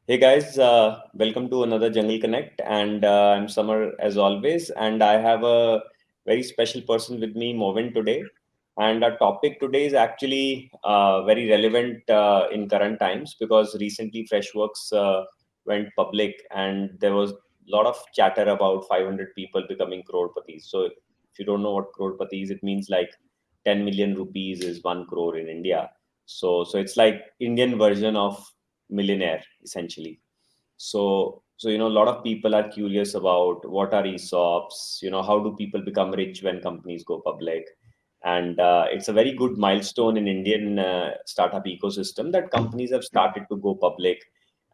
Hey guys, welcome to another Jungle Connect, and I'm Samar as always, and I have a very special person with me, Movin, today. And our topic today is actually very relevant in current times because recently Freshworks went public, and there was a lot of chatter about 500 people becoming crorepati's. So if you don't know what crorepati is, it means like 10 million rupees is 1 crore in India. So it's like Indian version of millionaire essentially. So a lot of people are curious about what are ESOPs. How do people become rich when companies go public? And it's a very good milestone in Indian startup ecosystem that companies have started to go public,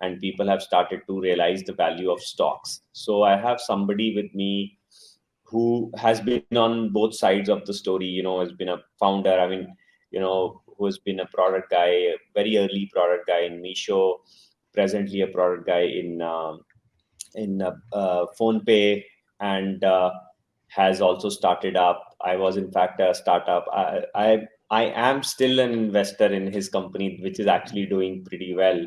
and people have started to realize the value of stocks. So I have somebody with me who has been on both sides of the story. Has been a founder. I mean, who has been a product guy, a very early product guy in Misho, presently a product guy in PhonePe, and has also started up. I was in fact a startup. I am still an investor in his company, which is actually doing pretty well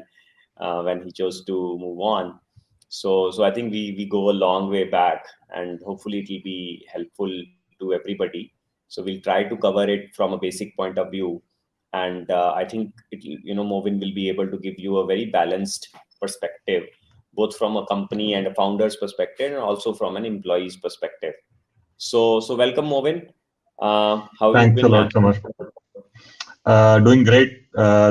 when he chose to move on. So I think we go a long way back, and hopefully it will be helpful to everybody. So we'll try to cover it from a basic point of view, and I think Movin will be able to give you a very balanced perspective, both from a company and a founder's perspective, and also from an employee's perspective. So welcome, Movin. How have you Thanks a been, man? lot, Samar. Doing great.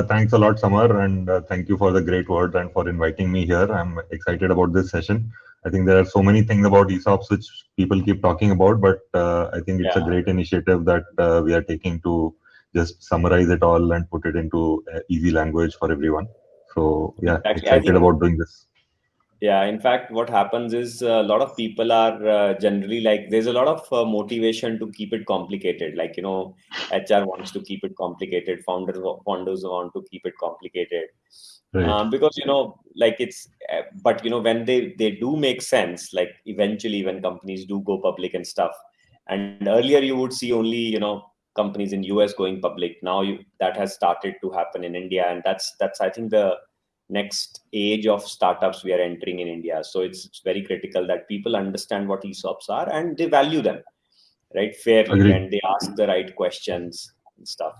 Thanks a lot, Samar, and thank you for the great words and for inviting me here. I'm excited about this session. I think there are so many things about ESOPs which people keep talking about, but I think it's a Yeah, great initiative that we are taking to just summarize it all and put it into easy language for everyone. So, yeah, exactly. I excited think. about doing this. Yeah, in fact, what happens is a lot of people are generally like, there's a lot of motivation to keep it complicated. Like, HR wants to keep it complicated, founders want to keep it complicated. Right. Because, like but, when they do make sense, like eventually when companies do go public and stuff. And earlier you would see only, companies in US going public. Now that has started to happen in India. And that's I think the next age of startups we are entering in India. So it's very critical that people understand what ESOPs are and they value them, right, fairly, Agreed. and they ask the right questions and stuff.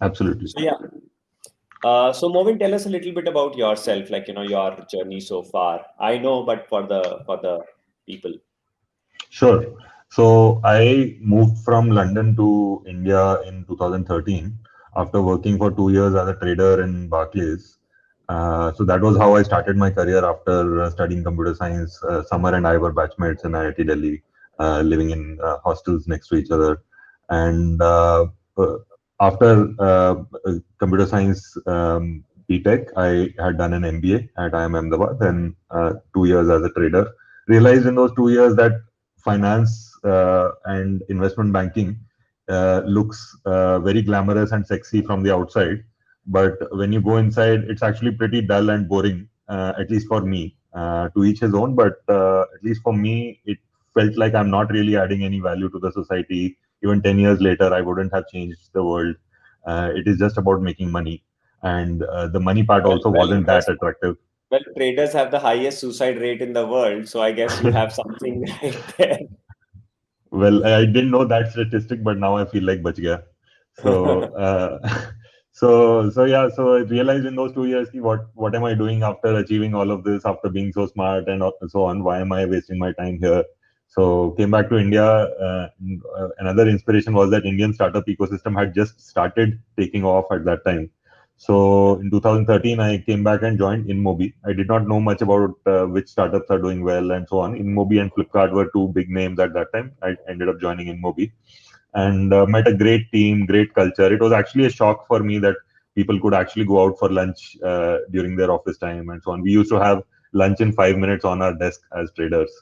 Absolutely. So yeah. So Movin, tell us a little bit about yourself, like your journey so far. I know, but for the people. Sure. So I moved from London to India in 2013 after working for 2 years as a trader in Barclays. So that was how I started my career after studying computer science. Summer and I were batchmates in IIT Delhi, living in hostels next to each other. And uh, after computer science BTech, I had done an MBA at IIM Ahmedabad and 2 years as a trader. Realized in those 2 years that finance and investment banking looks very glamorous and sexy from the outside, but when you go inside, it's actually pretty dull and boring. At least for me, to each his own. But at least for me, it felt like I'm not really adding any value to the society. Even 10 years later, I wouldn't have changed the world. It is just about making money, and the money part Well, also well, wasn't yes. that attractive. Well, traders have the highest suicide rate in the world, so I guess you have something right there. Well, I didn't know that statistic, but now I feel like bach gaya. So, so yeah. So I realized in those 2 years, ki what am I doing after achieving all of this, after being so smart and so on? Why am I wasting my time here? So came back to India. Another inspiration was that Indian startup ecosystem had just started taking off at that time. Yeah. So in 2013, I came back and joined InMobi. I did not know much about which startups are doing well and so on. InMobi and Flipkart were two big names at that time. I ended up joining InMobi and met a great team, great culture. It was actually a shock for me that people could actually go out for lunch during their office time and so on. We used to have lunch in 5 minutes on our desk as traders.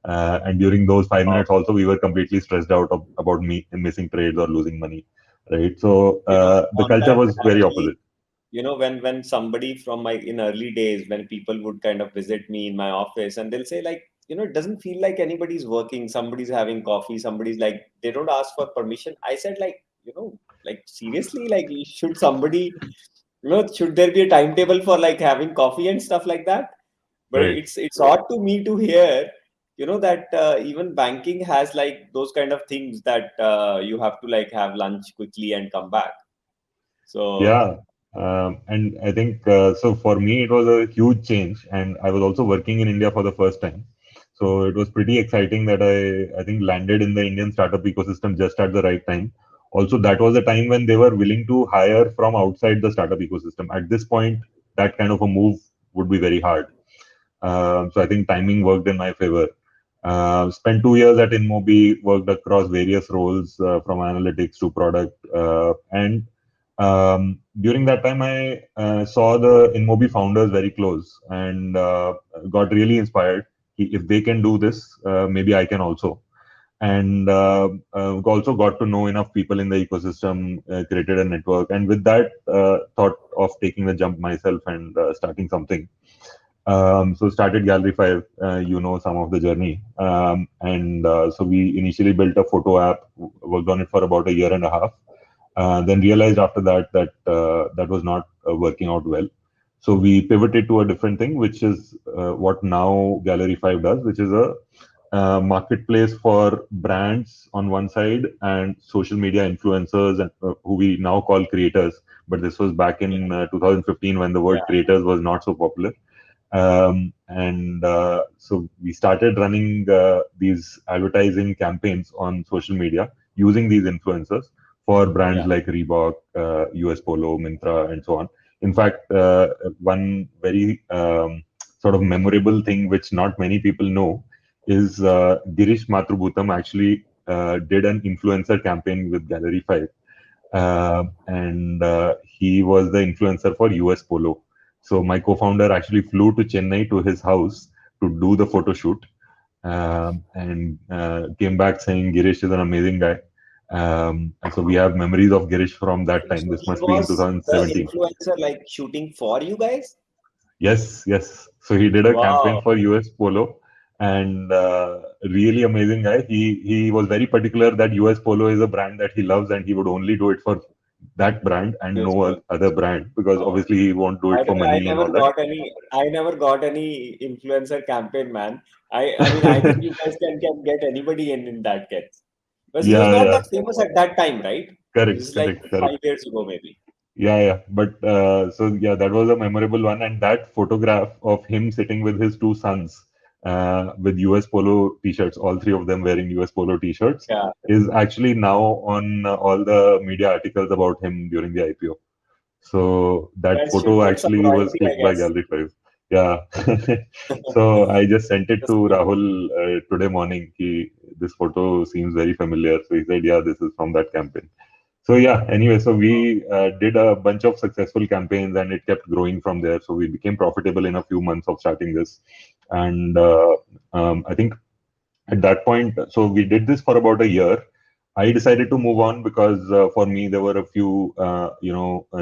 And during those 5 minutes, also, we were completely stressed out about me missing trades or losing money. Right. So the On culture that, was very actually, opposite. when somebody from my in early days, when people would kind of visit me in my office and they'll say like, it doesn't feel like anybody's working, somebody's having coffee, somebody's like, they don't ask for permission. I said like, like seriously, like should somebody Should there be a timetable for like having coffee and stuff like that? But Right. it's odd to me to hear, that even banking has like those kind of things that you have to like have lunch quickly and come back. So Yeah, and I think so. For me, it was a huge change, and I was also working in India for the first time. So it was pretty exciting that I think landed in the Indian startup ecosystem just at the right time. Also, that was a time when they were willing to hire from outside the startup ecosystem. At this point, that kind of a move would be very hard. So I think timing worked in my favor. Spent 2 years at InMobi, worked across various roles from analytics to product. And during that time, I saw the InMobi founders very close and got really inspired. If they can do this, maybe I can also. And also got to know enough people in the ecosystem, created a network. And with that, thought of taking the jump myself and starting something. So started Gallery 5, some of the journey. And so we initially built a photo app, worked on it for about a year and a half. Then realized after that that that was not working out well. So we pivoted to a different thing, which is what now Gallery 5 does, which is a marketplace for brands on one side and social media influencers and who we now call creators. But this was back yeah, in 2015 when the word yeah, creators was not so popular. And so we started running these advertising campaigns on social media using these influencers for brands yeah. like Reebok, US Polo, Mintra, and so on. In fact, one very sort of memorable thing which not many people know is Girish Matrubhutam actually did an influencer campaign with Gallery 5. And he was the influencer for US Polo. So my co-founder actually flew to Chennai to his house to do the photo shoot, and came back saying Girish is an amazing guy. And so we have memories of Girish from that time. So This he must be in was the 2017. influencer like shooting for you guys. Yes, yes. So he did a campaign Wow. for US Polo, and really amazing guy. He was very particular that US Polo is a brand that he loves, and he would only do it for that brand and Yes, no well, other brand, because oh. obviously he won't do it for I money and never all that. got any. I never got any influencer campaign, man. I mean, I think you guys can get anybody in that case. Because he was Yeah, not yeah. that famous at that time, right? This Correct, is like correct, correct. 5 years ago, maybe. Yeah, yeah. But so yeah, that was a memorable one. And that photograph of him sitting with his two sons with US Polo t-shirts, all three of them wearing US Polo t-shirts, Yeah. is actually now on all the media articles about him during the IPO. So You that guys should photo get some actually was royalty, I clicked by guess. Gallery 5. Yeah. So I just sent it to Just Rahul today morning. This photo seems very familiar. So he said, yeah, this is from that campaign. So yeah, anyway, so we did a bunch of successful campaigns and it kept growing from there. So we became profitable in a few months of starting this. And I think at that point, so we did this for about a year. I decided to move on because for me there were a few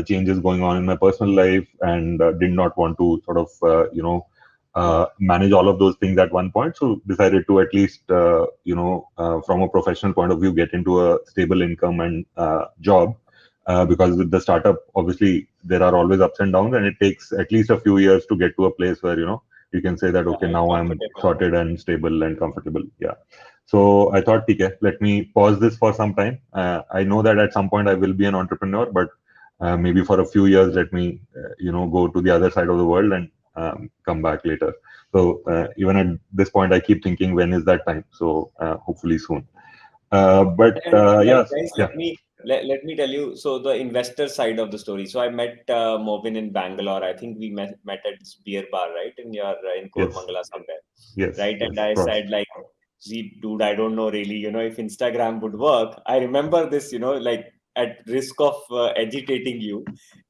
changes going on in my personal life, and did not want to sort of yeah, manage all of those things at one point. So decided to at least from a professional point of view get into a stable income and job, because with the startup obviously there are always ups and downs, and it takes at least a few years to get to a place where you can say that yeah, okay, it's now I'm comfortable. sorted and stable and comfortable. Yeah. So I thought, okay, let me pause this for some time. I know that at some point I will be an entrepreneur, but maybe for a few years, let me, go to the other side of the world and come back later. So even at this point, I keep thinking, when is that time? So hopefully soon. But And like yes, guys, yeah, let me tell you. So the investor side of the story. So I met Movin in Bangalore. I think we met at this beer bar, right? In yes, Kormangala somewhere, yes, right? And yes, of I course, said like, see, dude, I don't know really, if Instagram would work. I remember this, like at risk of agitating you,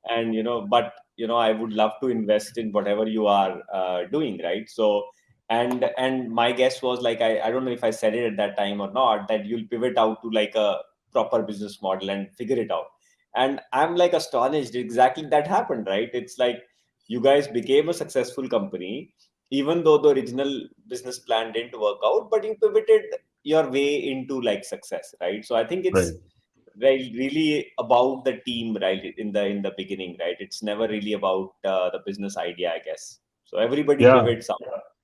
and but I would love to invest in whatever you are doing, right? So and my guess was like I don't know if I said it at that time or not, that you'll pivot out to like a proper business model and figure it out. And I'm like astonished, exactly that happened, right? It's like you guys became a successful company, even though the original business plan didn't work out, but you pivoted your way into like success, right? So I think right. really about the team, right? In the beginning, right? It's never really about the business idea, I guess. So everybody Yeah, pivots up.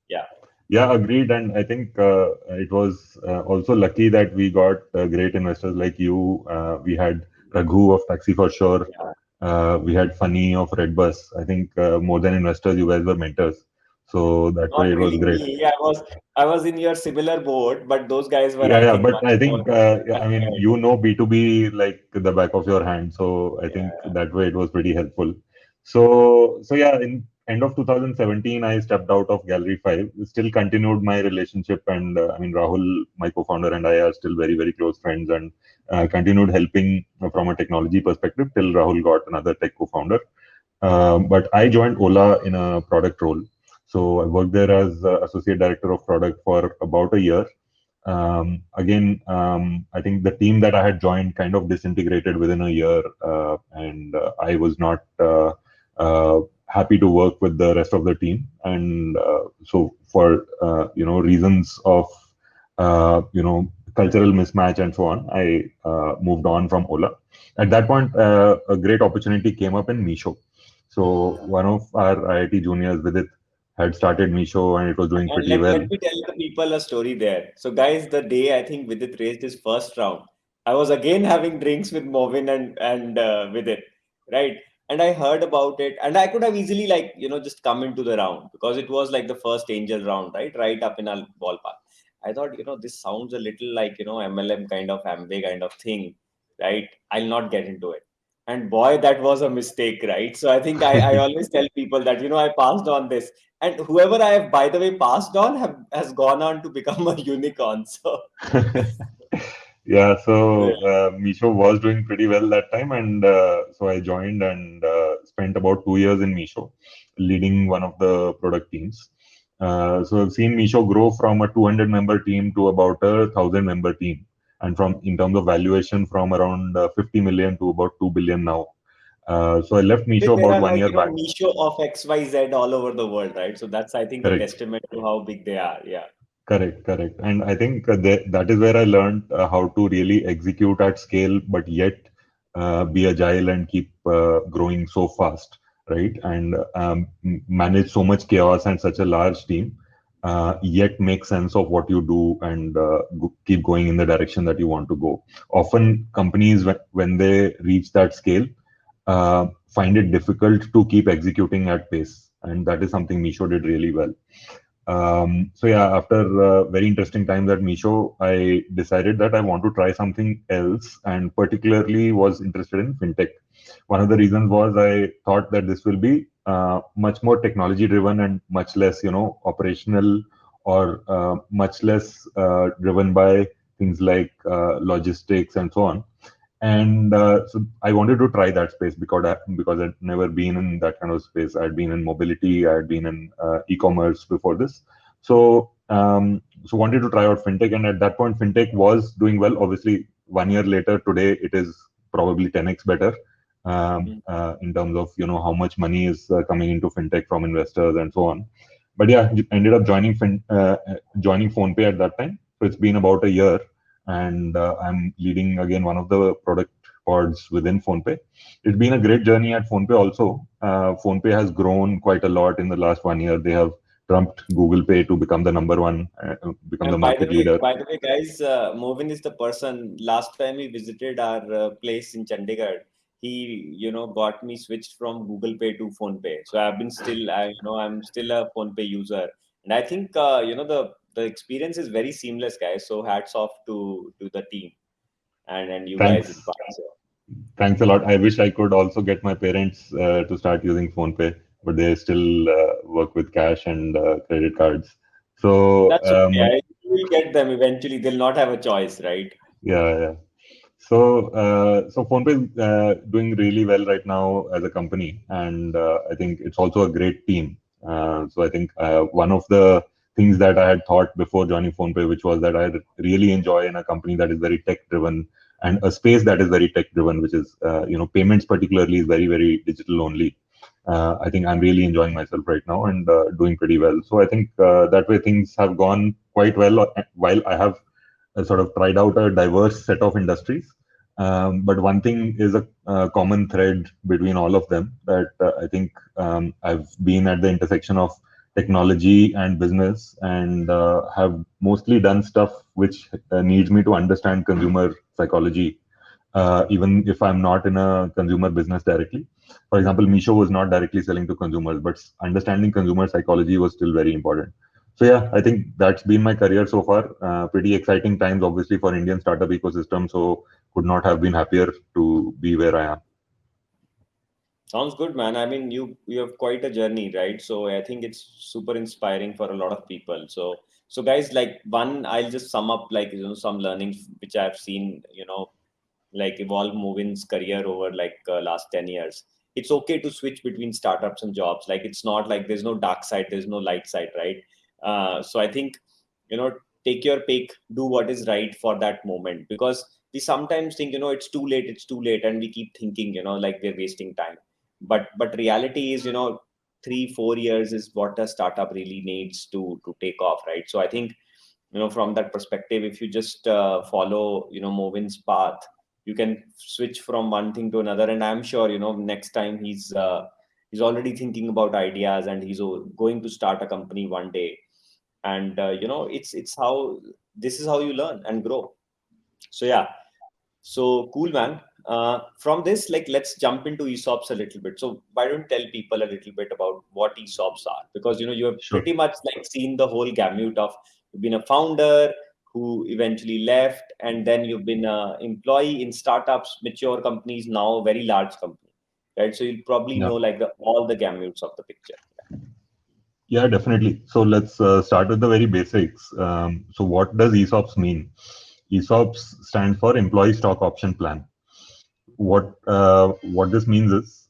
Yeah. yeah, agreed. And I think it was also lucky that we got great investors like you. We had Raghu of Taxi for Sure. Yeah. We had Funny of Redbus. I think more than investors, you guys were mentors. So that Not way it was really great. me. I was in your similar boat, but those guys were, Yeah, I yeah, think, but much I more think I mean ahead. you know B2B like the back of your hand, so I think Yeah. that way it was pretty helpful. So yeah, in end of 2017, I stepped out of Gallery 5. Still continued my relationship, and I mean Rahul, my co-founder, and I are still very close friends, and continued helping from a technology perspective till Rahul got another tech co-founder. But I joined Ola in a product role. So I worked there as associate director of product for about a year. I think the team that I had joined kind of disintegrated within a year, and I was not happy to work with the rest of the team. And so, for reasons of cultural mismatch and so on, I moved on from Ola. At that point, a great opportunity came up in Misho. So one of our IIT juniors, Vidit, had started Misho, and it was doing And pretty well. let me tell the people a story there. So, guys, the day I think Vidit raised his first round, I was again having drinks with Movin and Vidit, right? And I heard about it, and I could have easily just come into the round because it was like the first angel round, right up in our ballpark. I thought this sounds a little like MLM kind of Amway kind of thing, right? I'll not get into it. And boy, that was a mistake, right? So I think I always tell people that I passed on this, and whoever I have, by the way, passed on has gone on to become a unicorn. So Yeah, so yeah. Misho was doing pretty well that time, and so I joined and spent about 2 years in Misho, leading one of the product teams. So I've seen Misho grow from a 200 member team to about a 1,000 member team, and from in terms of valuation from around 50 million to about 2 billion now. So I left Today Misho there about are one like year back. niche of XYZ all over the world, right? So that's, I think, a Correct. testament to how big they are. Yeah. Correct, correct. And I think that is where I learned how to really execute at scale, but yet be agile and keep growing so fast, right? And manage so much chaos and such a large team, yet make sense of what you do and keep going in the direction that you want to go. Often, companies, when they reach that scale, find it difficult to keep executing at pace. And that is something Misho did really well. So yeah, after very interesting times at Misho, I decided that I want to try something else, and particularly was interested in fintech. One of the reasons was I thought that this will be much more technology driven and much less, operational, or much less driven by things like logistics and so on. And so I wanted to try that space because I'd never been in that kind of space. I'd been in mobility, I had been in e-commerce before this. So wanted to try out fintech, and at that point fintech was doing well. Obviously, 1 year later, today it is probably 10x better in terms of how much money is coming into fintech from investors and so on. But yeah, ended up joining PhonePe at that time. So it's been about a year, and I'm leading again one of the product pods within PhonePe. It's been a great journey at PhonePe also. PhonePe has grown quite a lot in the last 1 year. They have trumped Google Pay to become the number one, become the And market leader. by the way, guys, Movin is the person. Last time he visited our place in Chandigarh, he got me switched from Google Pay to PhonePe. So I've been still, I'm still a PhonePe user, and I think the experience is very seamless, guys. So hats off to the team and you guys in Thanks. part. So Thanks a lot. I wish I could also get my parents to start using PhonePe, but they still work with cash and credit cards. So that's okay. You will get them eventually. They'll not have a choice, right? yeah, yeah. So PhonePe is doing really well right now as a company, and I think it's also a great team. So I think one of the things that I had thought before joining PhonePe, which was that I really enjoy in a company that is very tech driven and a space that is very tech driven, which is payments particularly is very digital only. I think I'm really enjoying myself right now and doing pretty well. So I think that way things have gone quite well while I have sort of tried out a diverse set of industries. But one thing is a common thread between all of them, that I think I've been at the intersection of technology and business, and have mostly done stuff which needs me to understand consumer psychology, even if I'm not in a consumer business directly. For example, Misho was not directly selling to consumers, but understanding consumer psychology was still very important. So yeah, I think that's been my career so far. Pretty exciting times, obviously, for Indian startup ecosystem. So could not have been happier to be where I am. Sounds good, man. I mean, you have quite a journey, right? So I think it's super inspiring for a lot of people. So guys, like one, I'll just sum up like some learnings which I've seen, like evolve Movin's career over like last 10 years. It's okay to switch between startups and jobs. Like it's not like there's no dark side, there's no light side, right? So I think, you know, take your pick, do what is right for that moment, because we sometimes think, it's too late, and we keep thinking, like we're wasting time. But reality is, 3-4 years is what a startup really needs to take off, right? So I think, from that perspective, if you just follow, Movin's path, you can switch from one thing to another. And I'm sure, next time he's already thinking about ideas, and he's going to start a company one day. And it's how this is how you learn and grow. So yeah, so cool, man. From this, like, let's jump into ESOPs a little bit. So why don't you tell people a little bit about what ESOPs are? Because you have Sure. pretty much like seen the whole gamut of, you've been a founder who eventually left, and then you've been an employee in startups, mature companies, now very large company, right? So you'll probably Yeah. know like all the gamuts of the picture. Yeah, definitely. So let's start with the very basics. So what does ESOPs mean? ESOPs stand for Employee Stock Option Plan. What this means is,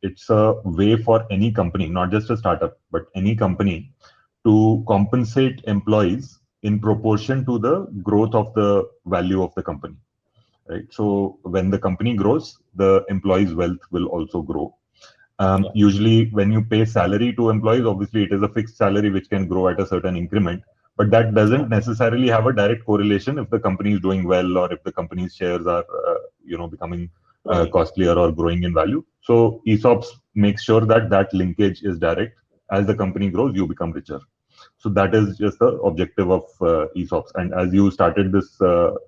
it's a way for any company, not just a startup, but any company, to compensate employees in proportion to the growth of the value of the company. Right. So when the company grows, the employees' wealth will also grow. Yeah. Usually, when you pay salary to employees, obviously it is a fixed salary which can grow at a certain increment, but that doesn't necessarily have a direct correlation if the company is doing well, or if the company's shares are, becoming Growing. costlier or growing in value. So ESOPs make sure that that linkage is direct. As the company grows, you become richer. So that is just the objective of ESOPs. And as you started this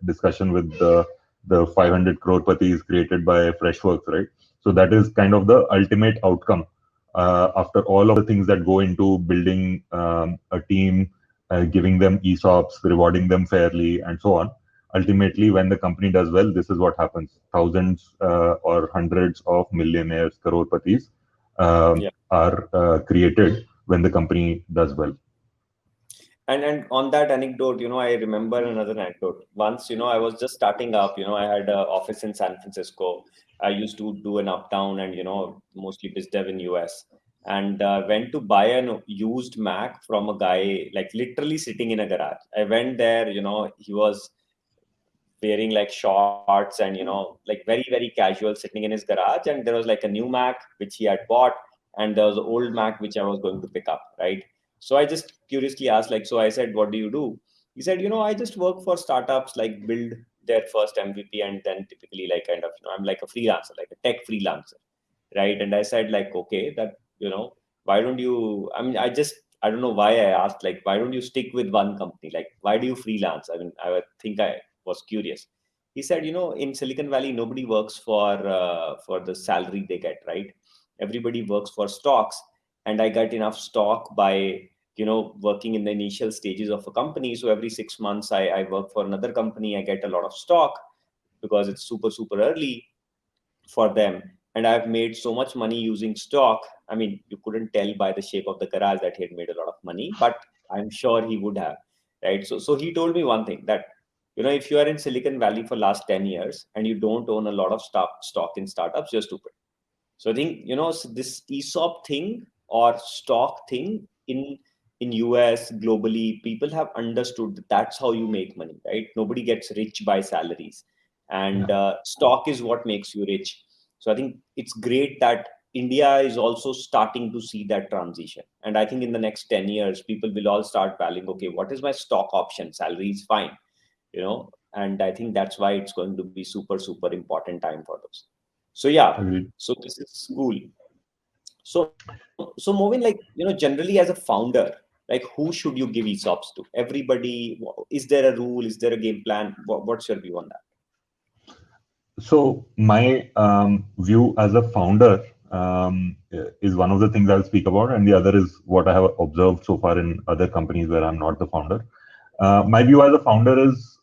discussion with the 500 crore patis created by Freshworks, right? So that is kind of the ultimate outcome. After all of the things that go into building a team, giving them ESOPs, rewarding them fairly, and so on. Ultimately, when the company does well, this is what happens. Thousands or hundreds of millionaires, crore-patis, are created when the company does well. And on that anecdote, I remember another anecdote. Once, I was just starting up. I had an office in San Francisco. I used to do an uptown and mostly biz dev in US. And went to buy an used Mac from a guy, like literally sitting in a garage. I went there. He was wearing like shorts and like very very casual, sitting in his garage. And there was like a new Mac which he had bought, and there was an old Mac which I was going to pick up, right? So I just curiously asked, like, so I said, what do you do? He said, I just work for startups, like build their first MVP, and then typically like kind of, I'm like a freelancer, like a tech freelancer, right? And I said, like, okay, that, why don't you, I don't know why I asked, like, why don't you stick with one company? Like, why do you freelance? I mean, I would think I was curious. He said, in Silicon Valley, nobody works for the salary they get, right? Everybody works for stocks. And I got enough stock by, working in the initial stages of a company. So every 6 months, I work for another company. I get a lot of stock because it's super, super early for them. And I've made so much money using stock. I mean, you couldn't tell by the shape of the garage that he had made a lot of money, but I'm sure he would have, right? So he told me one thing, that, if you are in Silicon Valley for last 10 years and you don't own a lot of stock in startups, you're stupid. So I think, so this ESOP thing or stock thing in US, globally, people have understood that that's how you make money, right? Nobody gets rich by salaries, Yeah. and stock is what makes you rich. So I think it's great that India is also starting to see that transition. And I think in the next 10 years, people will all start valuing, okay, what is my stock option? Salary is fine, And I think that's why it's going to be super important time for those. So yeah, Agreed. so this is cool. So Movin, like, generally as a founder, like, who should you give ESOPs to? Everybody? Is there a rule? Is there a game plan? What's your view on that? So my view as a founder is one of the things I'll speak about, and the other is what I have observed so far in other companies where I'm not the founder. My view as a founder is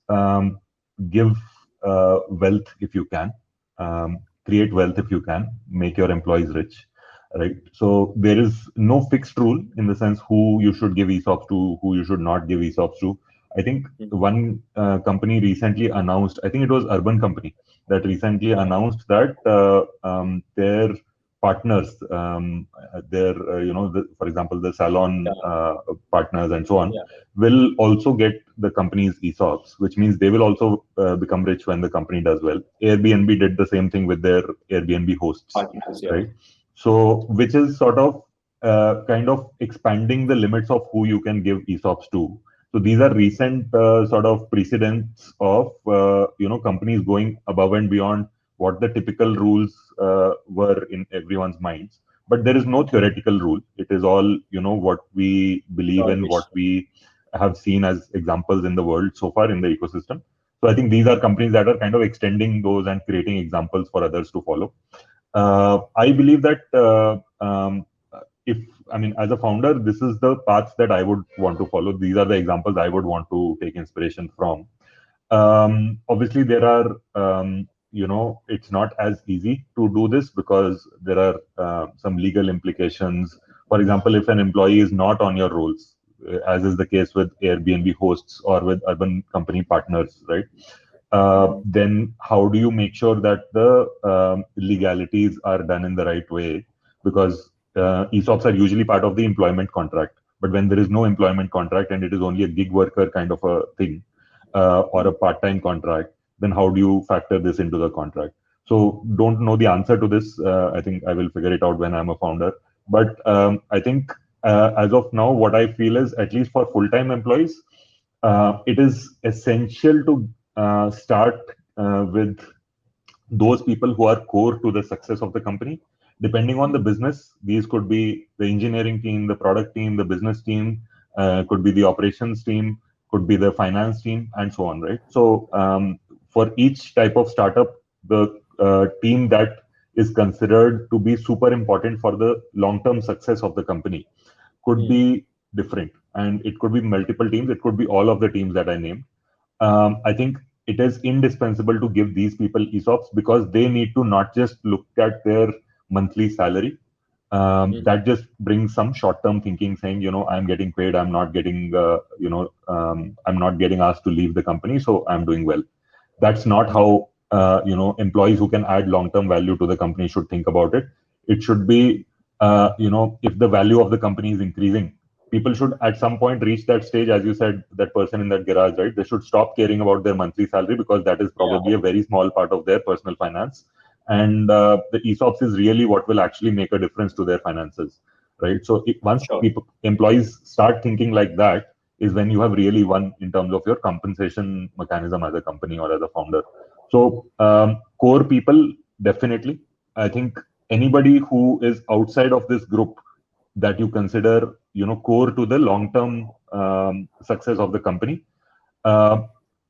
give wealth if you can, create wealth if you can, make your employees rich, right? So there is no fixed rule in the sense who you should give ESOPs to, who you should not give ESOPs to. I think one company recently announced, I think it was Urban Company, that recently announced that their partners, for example, the salon Yeah, partners and so on, yeah, will also get the company's ESOPs, which means they will also become rich when the company does well. Airbnb did the same thing with their Airbnb hosts, partners, yeah. right? So, which is sort of kind of expanding the limits of who you can give ESOPs to. So these are recent sort of precedents of companies going above and beyond what the typical rules were in everyone's minds. But there is no theoretical rule. It is all what we believe Your in, what wish. we have seen as examples in the world so far in the ecosystem. So I think these are companies that are kind of extending those and creating examples for others to follow. I believe that if I mean, as a founder, this is the path that I would want to follow. These are the examples I would want to take inspiration from. Obviously, there are it's not as easy to do this because there are some legal implications. For example, if an employee is not on your rolls, as is the case with Airbnb hosts or with urban company partners, right? Then how do you make sure that the legalities are done in the right way? Because ESOPs are usually part of the employment contract. But when there is no employment contract and it is only a gig worker kind of a thing, or a part-time contract, then how do you factor this into the contract? So don't know the answer to this. I think I will figure it out when I'm a founder. But I think as of now, what I feel is, at least for full-time employees, it is essential to start with those people who are core to the success of the company. Depending on the business, these could be the engineering team, the product team, the business team, could be the operations team, could be the finance team, and so on, right? So for each type of startup, the team that is considered to be super important for the long-term success of the company could be different, and it could be multiple teams. It could be all of the teams that I named. I think it is indispensable to give these people ESOPs because they need to not just look at their monthly salary. That just brings some short-term thinking, saying, I'm getting paid, I'm not getting, I'm not getting asked to leave the company, so I'm doing well. That's not how employees who can add long-term value to the company should think about it. It should be, if the value of the company is increasing, people should at some point reach that stage, as you said, that person in that garage, right? They should stop caring about their monthly salary because that is Yeah, probably a very small part of their personal finance. And the ESOPs is really what will actually make a difference to their finances, right? So once sure. employees start thinking like that, is when you have really won in terms of your compensation mechanism as a company or as a founder. So core people, definitely. I think anybody who is outside of this group that you consider, core to the long-term success of the company, uh,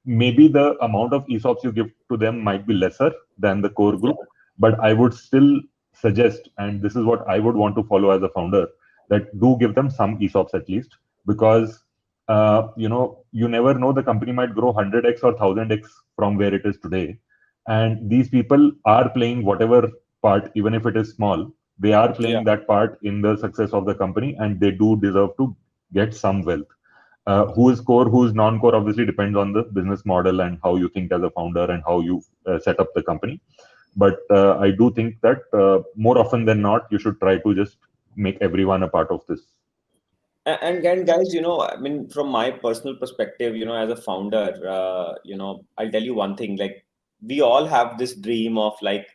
maybe the amount of ESOPs you give to them might be lesser than the core Yeah, group, but I would still suggest, and this is what I would want to follow as a founder, that do give them some ESOPs at least, because you never know, the company might grow 100x or 1000x from where it is today, and these people are playing whatever part, even if it is small, they are yeah, playing that part in the success of the company, and they do deserve to get some wealth. Who is core, who is non-core, obviously depends on the business model and how you think as a founder and how you set up the company. But I do think that more often than not, you should try to just make everyone a part of this. and again, guys, I mean, from my personal perspective, as a founder, I'll tell you one thing. Like, we all have this dream of, like,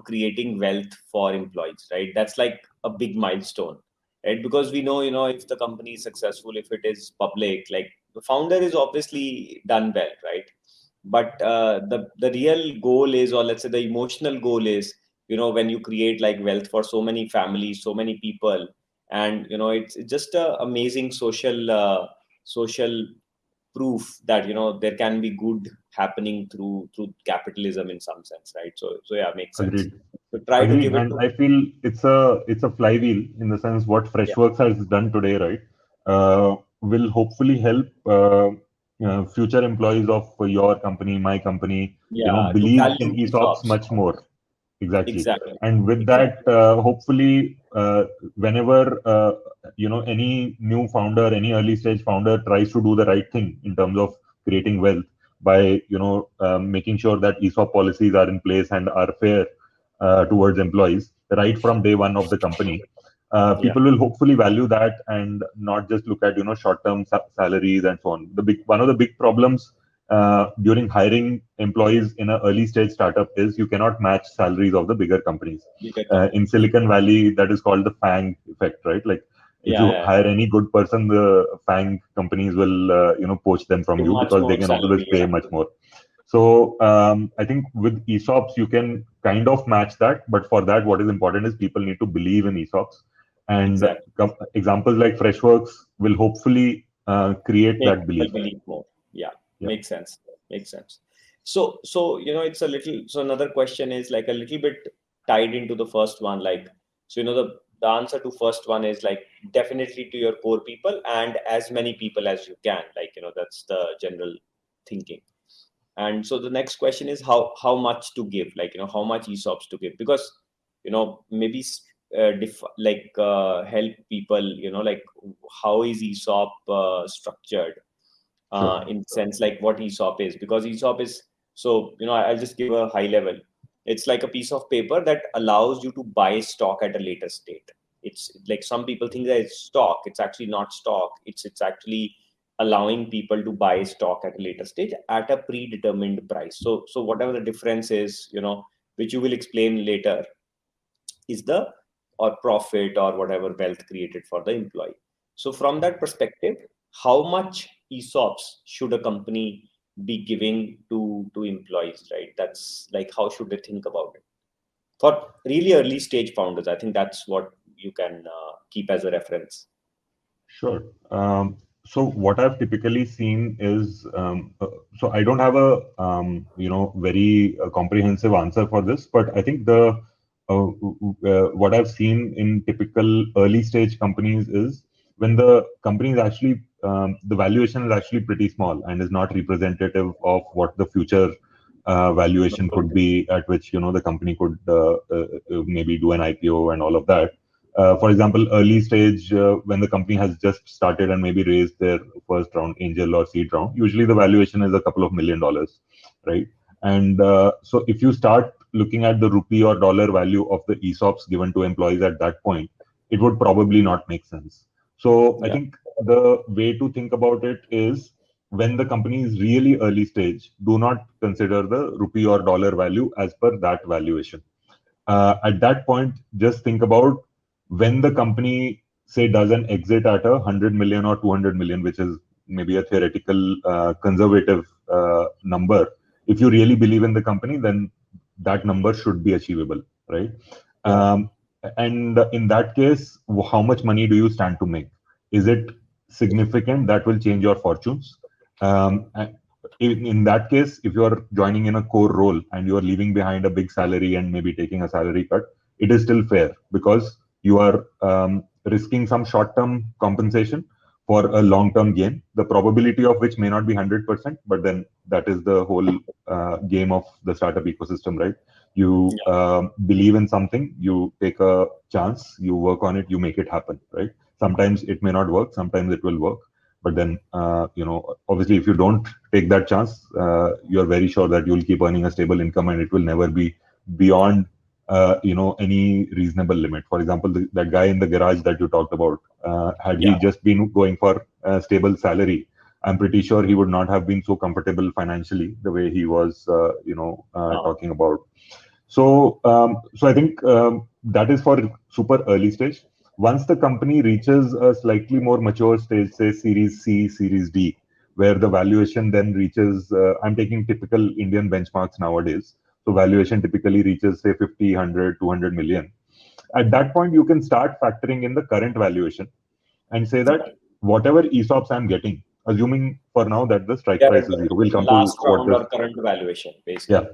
creating wealth for employees, right? That's like a big milestone, right? Because we know, if the company is successful, if it is public, like, the founder is obviously done well, right? But the real goal is, or let's say the emotional goal is, when you create like wealth for so many families, so many people, and it's just a amazing social proof that there can be good happening through capitalism in some sense, right? So yeah, makes sense. Agreed. So try to Agreed. give it And to. I feel it's a flywheel in the sense what Yeah, Freshworks has done today, right? Will hopefully help future employees of your company, my company, yeah, to believe in value ESOPs ESOPs. much more. Exactly. Exactly, And with that, exactly. hopefully, whenever any new founder, any early stage founder tries to do the right thing in terms of creating wealth by making sure that ESOP policies are in place and are fair towards employees right from day one of the company. Yeah, People will hopefully value that and not just look at short-term salaries and so on. One of the big problems during hiring employees in an early stage startup is you cannot match salaries of the bigger companies. bigger In companies. Yeah, Silicon Valley, that is called the FANG effect, right? Like if yeah, you yeah, hire yeah. any good person, the FANG companies will poach them from Too you much because they more can always salary. pay Yeah, much more. So I think with ESOPs, you can kind of match that. But for that, what is important is people need to believe in ESOPs. And exactly. examples like Freshworks will hopefully create Make that people belief. believe more. Yeah, Yeah, makes sense. Makes sense. So it's a little. So another question is like a little bit tied into the first one. Like, so the answer to first one is like definitely to your core people and as many people as you can. Like that's the general thinking. And so the next question is how much to give, like how much ESOPs to give, because maybe help people, like how is ESOP structured, sure. in sense like what ESOP is, because ESOP is, so I'll just give a high level. It's like a piece of paper that allows you to buy stock at a later state. It's like some people think that it's stock. It's actually not stock. It's actually allowing people to buy stock at a later stage at a predetermined price. So whatever the difference is, which you will explain later, is the or profit or whatever wealth created for the employee. So from that perspective, how much ESOPs should a company be giving to employees, right? That's like, how should they think about it for really early stage founders? I think that's what you can keep as a reference. Sure. So what I've typically seen is, so I don't have a very comprehensive answer for this, but I think the what I've seen in typical early stage companies is when the company is actually the valuation is actually pretty small and is not representative of what the future valuation could be at which the company could maybe do an IPO and all of that. For example, early stage, when the company has just started and maybe raised their first round angel or seed round, usually the valuation is a couple of $1 million, right? And so if you start looking at the rupee or dollar value of the ESOPs given to employees at that point, it would probably not make sense. So I Yeah, think the way to think about it is when the company is really early stage, do not consider the rupee or dollar value as per that valuation. At that point, just think about when the company say does an exit at 100 million or 200 million, which is maybe a theoretical conservative number. If you really believe in the company, then that number should be achievable, right? yeah, Um, and in that case, how much money do you stand to make? Is it significant that will change your fortunes? In that case, if you are joining in a core role and you are leaving behind a big salary and maybe taking a salary cut, it is still fair because you are risking some short-term compensation for a long-term gain, the probability of which may not be 100%, but then that is the whole game of the startup ecosystem, right? You yeah, believe in something, you take a chance, you work on it, you make it happen, right? Sometimes it may not work, sometimes it will work, but then obviously if you don't take that chance, you're very sure that you'll keep earning a stable income and it will never be beyond any reasonable limit. For example, that guy in the garage that you talked about, had he yeah. just been going for a stable salary, I'm pretty sure he would not have been so comfortable financially the way he was Now, talking about. So I think that is for super early stage. Once the company reaches a slightly more mature stage, say Series C, Series D, where the valuation then reaches, I'm taking typical Indian benchmarks nowadays. So valuation typically reaches say 50, 100, 200 million. At that point, you can start factoring in the current valuation and say that whatever ESOPs I'm getting, assuming for now that the strike price is zero, we'll come to last what round the or current valuation, basically. yeah.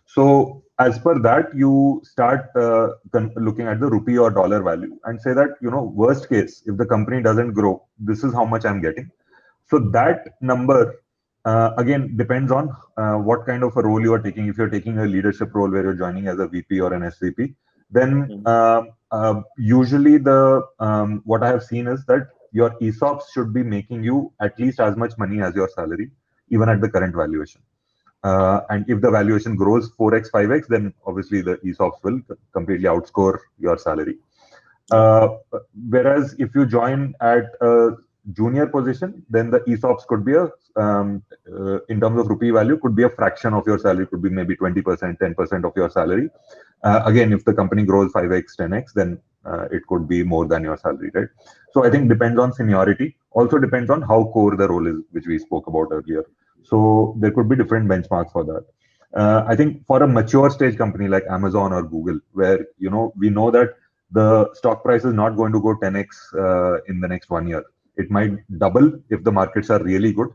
So as per that, you start looking at the rupee or dollar value and say that, worst case, if the company doesn't grow, this is how much I'm getting. So that number, again, depends on what kind of a role you are taking. If you're taking a leadership role where you're joining as a VP or an SVP, then usually what I have seen is that your ESOPs should be making you at least as much money as your salary, even at the current valuation. And if the valuation grows 4x, 5x, then obviously the ESOPs will completely outscore your salary. Whereas if you join at a junior position, then the ESOPs could be in terms of rupee value, could be a fraction of your salary, could be maybe 20%, 10% of your salary. Again, if the company grows 5x, 10x, then it could be more than your salary, right? So I think depends on seniority. Also depends on how core the role is, which we spoke about earlier. So there could be different benchmarks for that. I think for a mature stage company like Amazon or Google, where we know that the stock price is not going to go 10x in the next 1 year. It might double if the markets are really good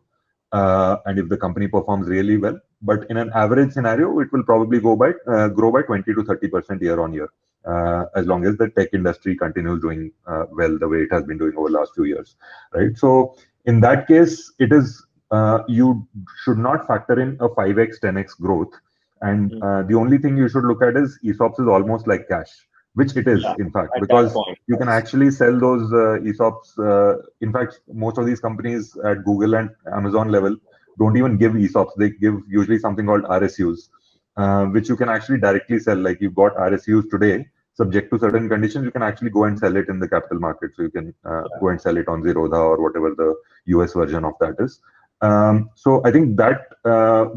and if the company performs really well. But in an average scenario, it will probably grow by 20 to 30% year on year, as long as the tech industry continues doing well the way it has been doing over the last few years, right? So in that case, it is you should not factor in a 5x, 10x growth. And the only thing you should look at is ESOPs is almost like cash, which it is, in fact, because you can actually sell those ESOPs. In fact, most of these companies at Google and Amazon level don't even give ESOPs. They give usually something called RSUs, which you can actually directly sell. Like you've got RSUs today, subject to certain conditions, you can actually go and sell it in the capital market. So you can go and sell it on Zerodha or whatever the US version of that is. So I think that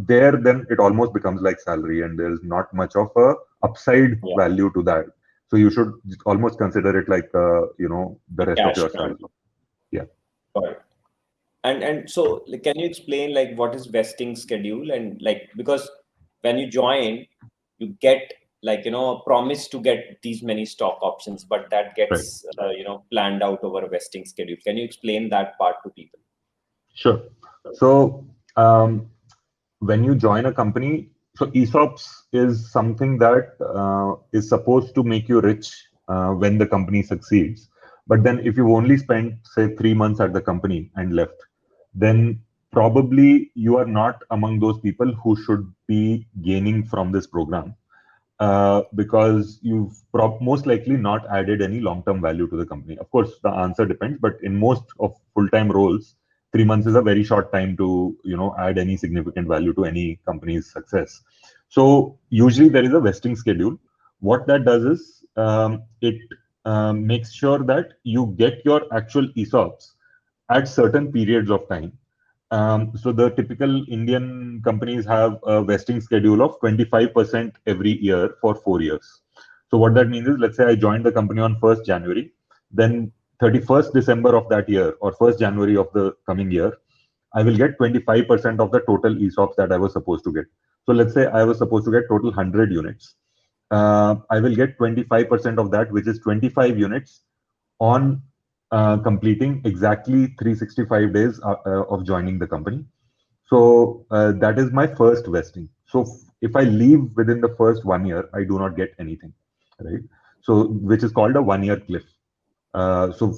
then it almost becomes like salary, and there's not much of a upside value to that. So you should almost consider it like the rest of your salary. Yeah. Right. And so can you explain like what is vesting schedule, and like because when you join, you get like a promise to get these many stock options, but that gets planned out over a vesting schedule. Can you explain that part to people? Sure. So when you join a company, so ESOPs is something that is supposed to make you rich when the company succeeds. But then if you only spent, say, 3 months at the company and left, then probably you are not among those people who should be gaining from this program because you've most likely not added any long-term value to the company. Of course, the answer depends, but in most of full-time roles, 3 months is a very short time to add any significant value to any company's success. So usually there is a vesting schedule. What that does is it makes sure that you get your actual ESOPs at certain periods of time. So the typical Indian companies have a vesting schedule of 25% every year for 4 years. So what that means is, let's say I joined the company on 1st January, then 31st December of that year or 1st January of the coming year, I will get 25% of the total ESOPs that I was supposed to get. So let's say I was supposed to get total 100 units. I will get 25% of that, which is 25 units on completing exactly 365 days of joining the company. So that is my first vesting. So if I leave within the first 1 year, I do not get anything, right? So which is called a 1-year cliff. So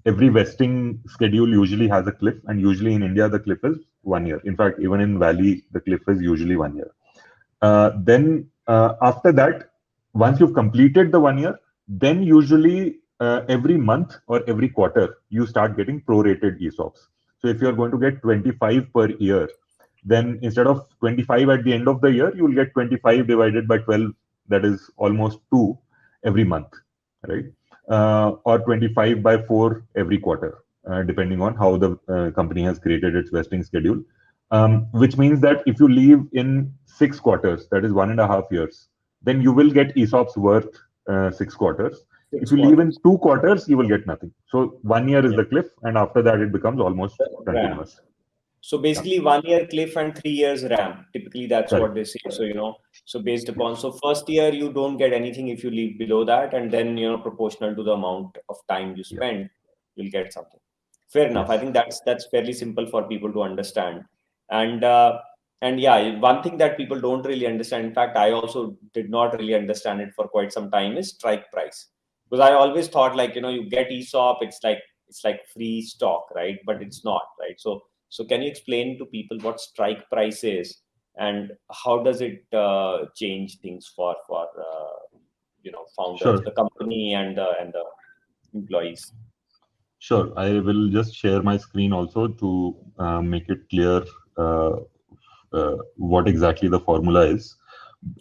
every vesting schedule usually has a cliff, and usually in India the cliff is 1 year. In fact, even in Valley, the cliff is usually 1 year. Then after that, once you've completed the 1 year, then usually every month or every quarter, you start getting prorated ESOPs. So if you're going to get 25 per year, then instead of 25 at the end of the year, you will get 25 divided by 12, that is almost 2 every month, right? Or 25 by 4 every quarter, depending on how the company has created its vesting schedule. Which means that if you leave in 6 quarters, that is 1.5 years, then you will get ESOPs worth 6 quarters. If you leave in 2 quarters, you will get nothing. So 1 year is the cliff, and after that, it becomes almost continuous. So basically 1 year cliff and 3 years ramp. Typically that's Correct. what they say. So, so based upon, so first year you don't get anything if you leave below that, and then, proportional to the amount of time you Yeah. spend, you'll get something. Fair enough. I Yes. think that's fairly simple for people to understand. And yeah, one thing that people don't really understand, in fact, I also did not really understand it for quite some time, is strike price. Because I always thought, like, you get ESOP, it's like free stock, right? But it's not, right? So can you explain to people what strike price is, and how does it change things for founders, Sure. the company, and the employees? Sure. I will just share my screen also to make it clear uh, what exactly the formula is.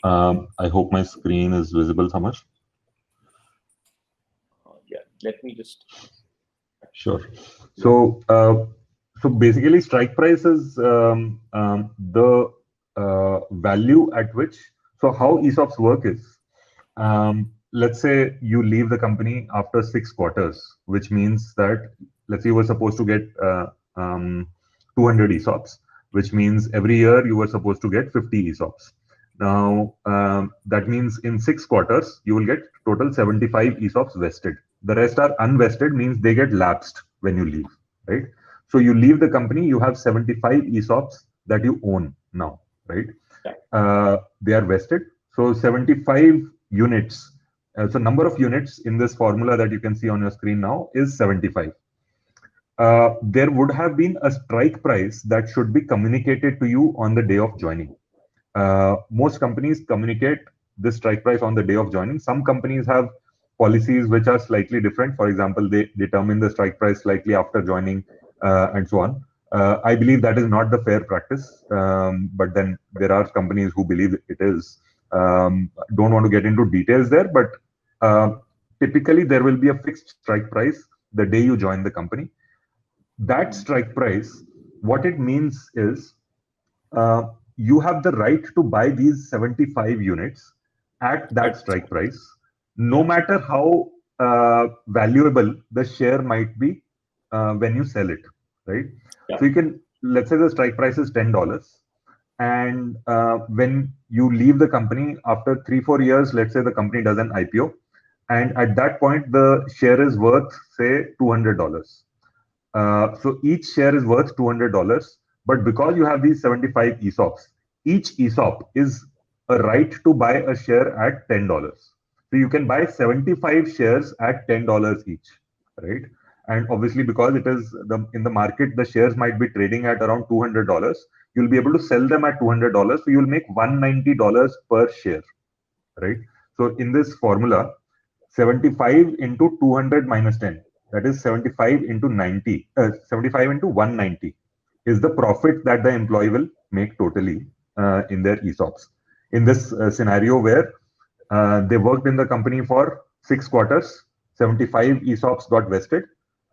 I hope my screen is visible, Samar. Yeah, let me just. Sure. So basically, strike price is the value at which. So how ESOPs work is, let's say you leave the company after 6 quarters, which means that, let's say you were supposed to get 200 ESOPs, which means every year you were supposed to get 50 ESOPs. Now, that means in 6 quarters, you will get total 75 ESOPs vested. The rest are unvested, means they get lapsed when you leave, right? So you leave the company, you have 75 ESOPs that you own now, right? They are vested. So 75 units. So number of units in this formula that you can see on your screen now is 75. There would have been a strike price that should be communicated to you on the day of joining. Most companies communicate this strike price on the day of joining. Some companies have policies which are slightly different. For example, they determine the strike price slightly after joining, and so on. I believe that is not the fair practice, but then there are companies who believe it is. Don't want to get into details there, but typically there will be a fixed strike price the day you join the company. That strike price, what it means is, you have the right to buy these 75 units at that strike price, no matter how valuable the share might be when you sell it, right? Yeah. So you can, let's say the strike price is $10, and when you leave the company after 3-4 years, let's say the company does an IPO, and at that point the share is worth, say, $200. So each share is worth $200, but because you have these 75 ESOPs, each ESOP is a right to buy a share at $10. So you can buy 75 shares at $10 each, right? And obviously, because it is in the market, the shares might be trading at around $200. You'll be able to sell them at $200, so you'll make $190 per share, right? So in this formula, 75 into 200 minus 10, that is 75 into 90, 75 into 190 is the profit that the employee will make totally in their ESOPs. In this scenario where they worked in the company for 6 quarters, 75 ESOPs got vested,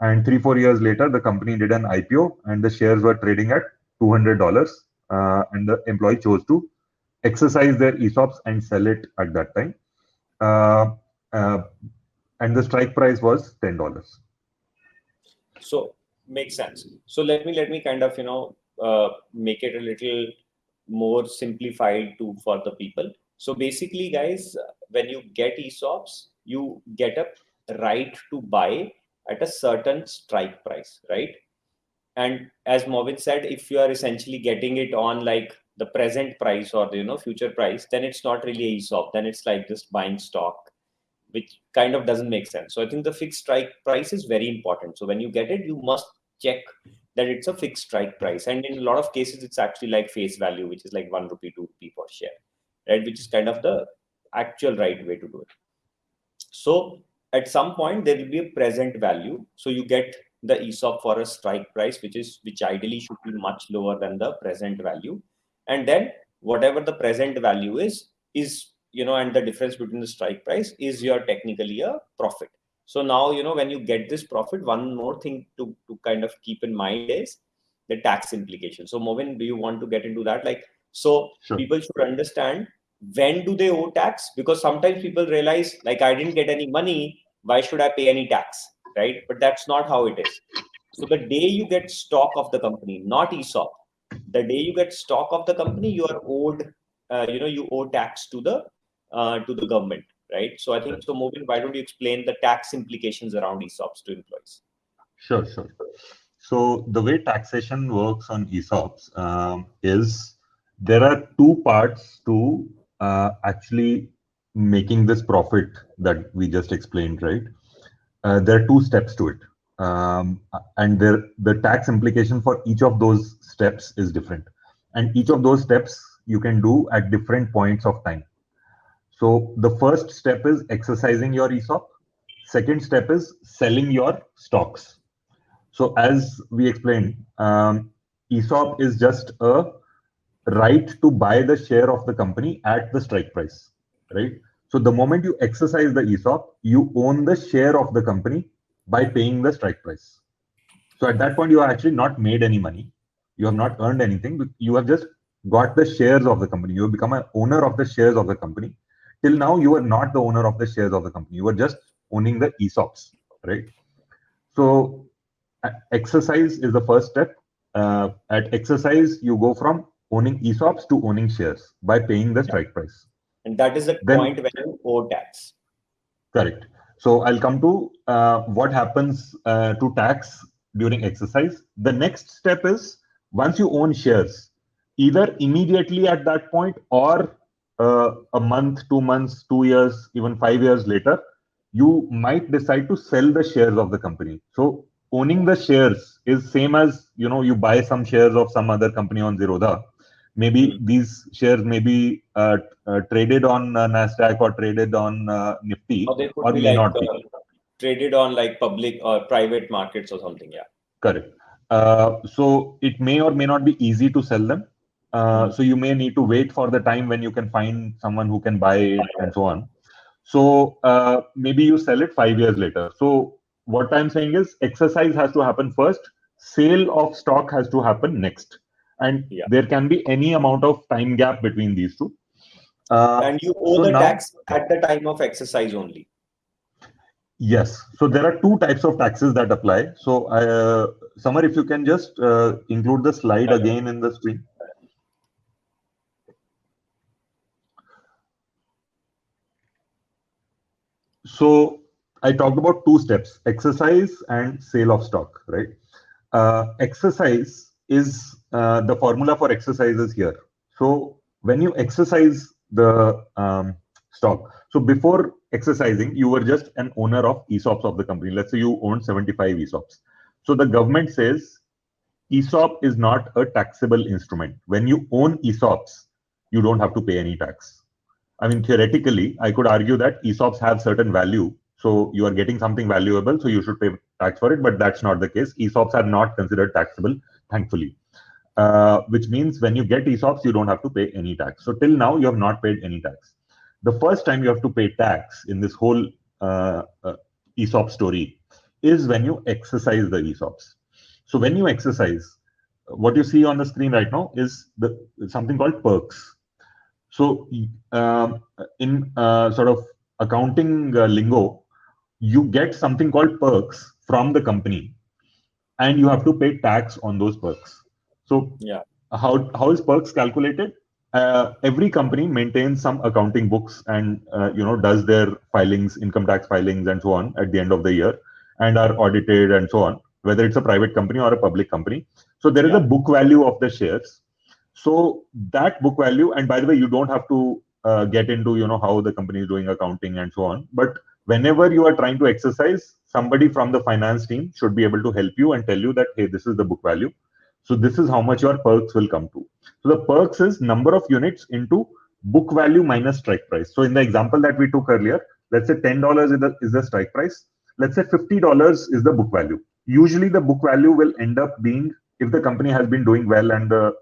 and 3-4 years later, the company did an IPO and the shares were trading at $200, and the employee chose to exercise their ESOPs and sell it at that time. Uh, uh, and the strike price was $10. So makes sense. So let me kind of make it a little more simplified for the people. So basically, guys, when you get ESOPs, you get a right to buy at a certain strike price, right? And as Movin said, if you are essentially getting it on like the present price or the future price, then it's not really a ESOP. Then it's like just buying stock, which kind of doesn't make sense. So I think the fixed strike price is very important. So when you get it, you must check that it's a fixed strike price. And in a lot of cases, it's actually like face value, which is like 1 rupee, 2 rupee per share, right? Which is kind of the actual right way to do it. So at some point there will be a present value. So you get the ESOP for a strike price, which ideally should be much lower than the present value. And then whatever the present value is, and the difference between the strike price is your technically a profit. So now, when you get this profit, one more thing to kind of keep in mind is the tax implication. So Movin, do you want to get into that? Like, so Sure. people should understand, when do they owe tax? Because sometimes people realize, like, I didn't get any money, why should I pay any tax, right? But that's not how it is. So the day you get stock of the company, not ESOP, the day you get stock of the company, you are owed, you owe tax to the government, right? So I think so. Movin, why don't you explain the tax implications around ESOPs to employees? Sure, sure. So the way taxation works on ESOPs is there are two parts to actually making this profit that we just explained, right? There are two steps to it. And the tax implication for each of those steps is different. And each of those steps you can do at different points of time. So the first step is exercising your ESOP. Second step is selling your stocks. So as we explained, ESOP is just a right to buy the share of the company at the strike price, right? So the moment you exercise the ESOP, you own the share of the company by paying the strike price. So at that point, you have actually not made any money. You have not earned anything. You have just got the shares of the company. You have become an owner of the shares of the company. Till now, you are not the owner of the shares of the company. You are just owning the ESOPs, right? So exercise is the first step. At exercise, you go from owning ESOPs to owning shares by paying the strike price. And that is the point where you owe tax. Correct. So I'll come to what happens to tax during exercise. The next step is once you own shares, either immediately at that point or a month, 2 months, 2 years, even 5 years later, you might decide to sell the shares of the company. So owning the shares is same as you buy some shares of some other company on Zerodha. Maybe these shares may be traded on Nasdaq or traded on Nifty, or they could or be may like not be traded on like public or private markets or something. Yeah, correct. So it may or may not be easy to sell them. So you may need to wait for the time when you can find someone who can buy it and so on. So maybe you sell it 5 years later. So what I'm saying is exercise has to happen first, sale of stock has to happen next, and there can be any amount of time gap between these two. And you owe the tax at the time of exercise only. Yes. So there are two types of taxes that apply. So Samar, if you can just include the slide again in the screen. So I talked about two steps, exercise and sale of stock, right? Exercise is the formula for exercise is here. So when you exercise the stock, so before exercising, you were just an owner of ESOPs of the company. Let's say you own 75 ESOPs. So the government says ESOP is not a taxable instrument. When you own ESOPs, you don't have to pay any tax. I mean, theoretically, I could argue that ESOPs have certain value. So you are getting something valuable, so you should pay tax for it, but that's not the case. ESOPs are not considered taxable, thankfully. Which means when you get ESOPs, you don't have to pay any tax. So till now, you have not paid any tax. The first time you have to pay tax in this whole ESOP story is when you exercise the ESOPs. So when you exercise, what you see on the screen right now is something called perks. So in sort of accounting lingo, you get something called perks from the company, and you have to pay tax on those perks. So how is perks calculated? Every company maintains some accounting books and does their filings, income tax filings, and so on at the end of the year, and are audited and so on, whether it's a private company or a public company. So there is a book value of the shares. So that book value, and by the way, you don't have to get into how the company is doing accounting and so on. But whenever you are trying to exercise, somebody from the finance team should be able to help you and tell you that, hey, this is the book value. So this is how much your perks will come to. So the perks is number of units into book value minus strike price. So in the example that we took earlier, let's say $10 is the strike price. Let's say $50 is the book value. Usually the book value will end up being, if the company has been doing well and the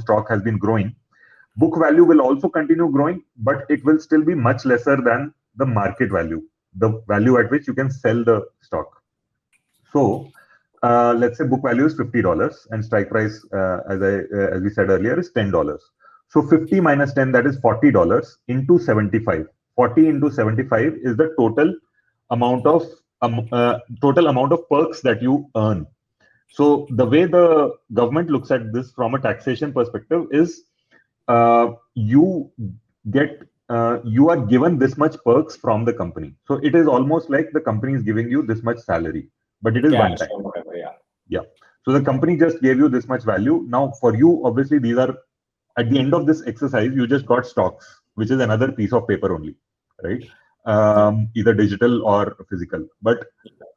stock has been growing, book value will also continue growing, but it will still be much lesser than the market value, the value at which you can sell the stock. So let's say book value is $50 and strike price, as we said earlier, is $10. So 50 minus 10, that is $40 into 75. 40 into 75 is the total amount of perks that you earn. So the way the government looks at this from a taxation perspective is you get you are given this much perks from the company. So it is almost like the company is giving you this much salary, but it is one Cash time. or whatever, yeah. Yeah. So the company just gave you this much value. Now for you, obviously, these are at the end of this exercise, you just got stocks, which is another piece of paper only, right? Yeah. Either digital or physical. But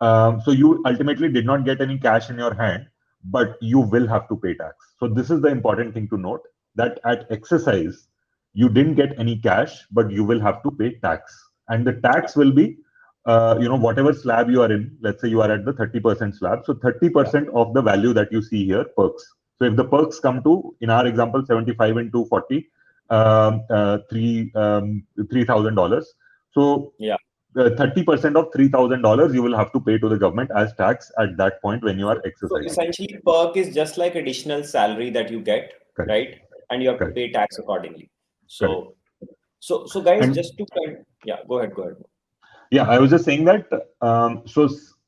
so you ultimately did not get any cash in your hand, but you will have to pay tax. So this is the important thing to note, that at exercise, you didn't get any cash, but you will have to pay tax. And the tax will be, whatever slab you are in. Let's say you are at the 30% slab. So Yeah. 30% of the value that you see here, perks. So if the perks come to, in our example, 75 into 40, $3,000. So Yeah. 30% of $3,000 you will have to pay to the government as tax at that point when you are So exercising. essentially, perk is just like additional salary that you get, Correct. right? And you have to Correct. pay tax accordingly. Correct. So guys, And just to yeah, go ahead, go ahead. yeah, I was just saying that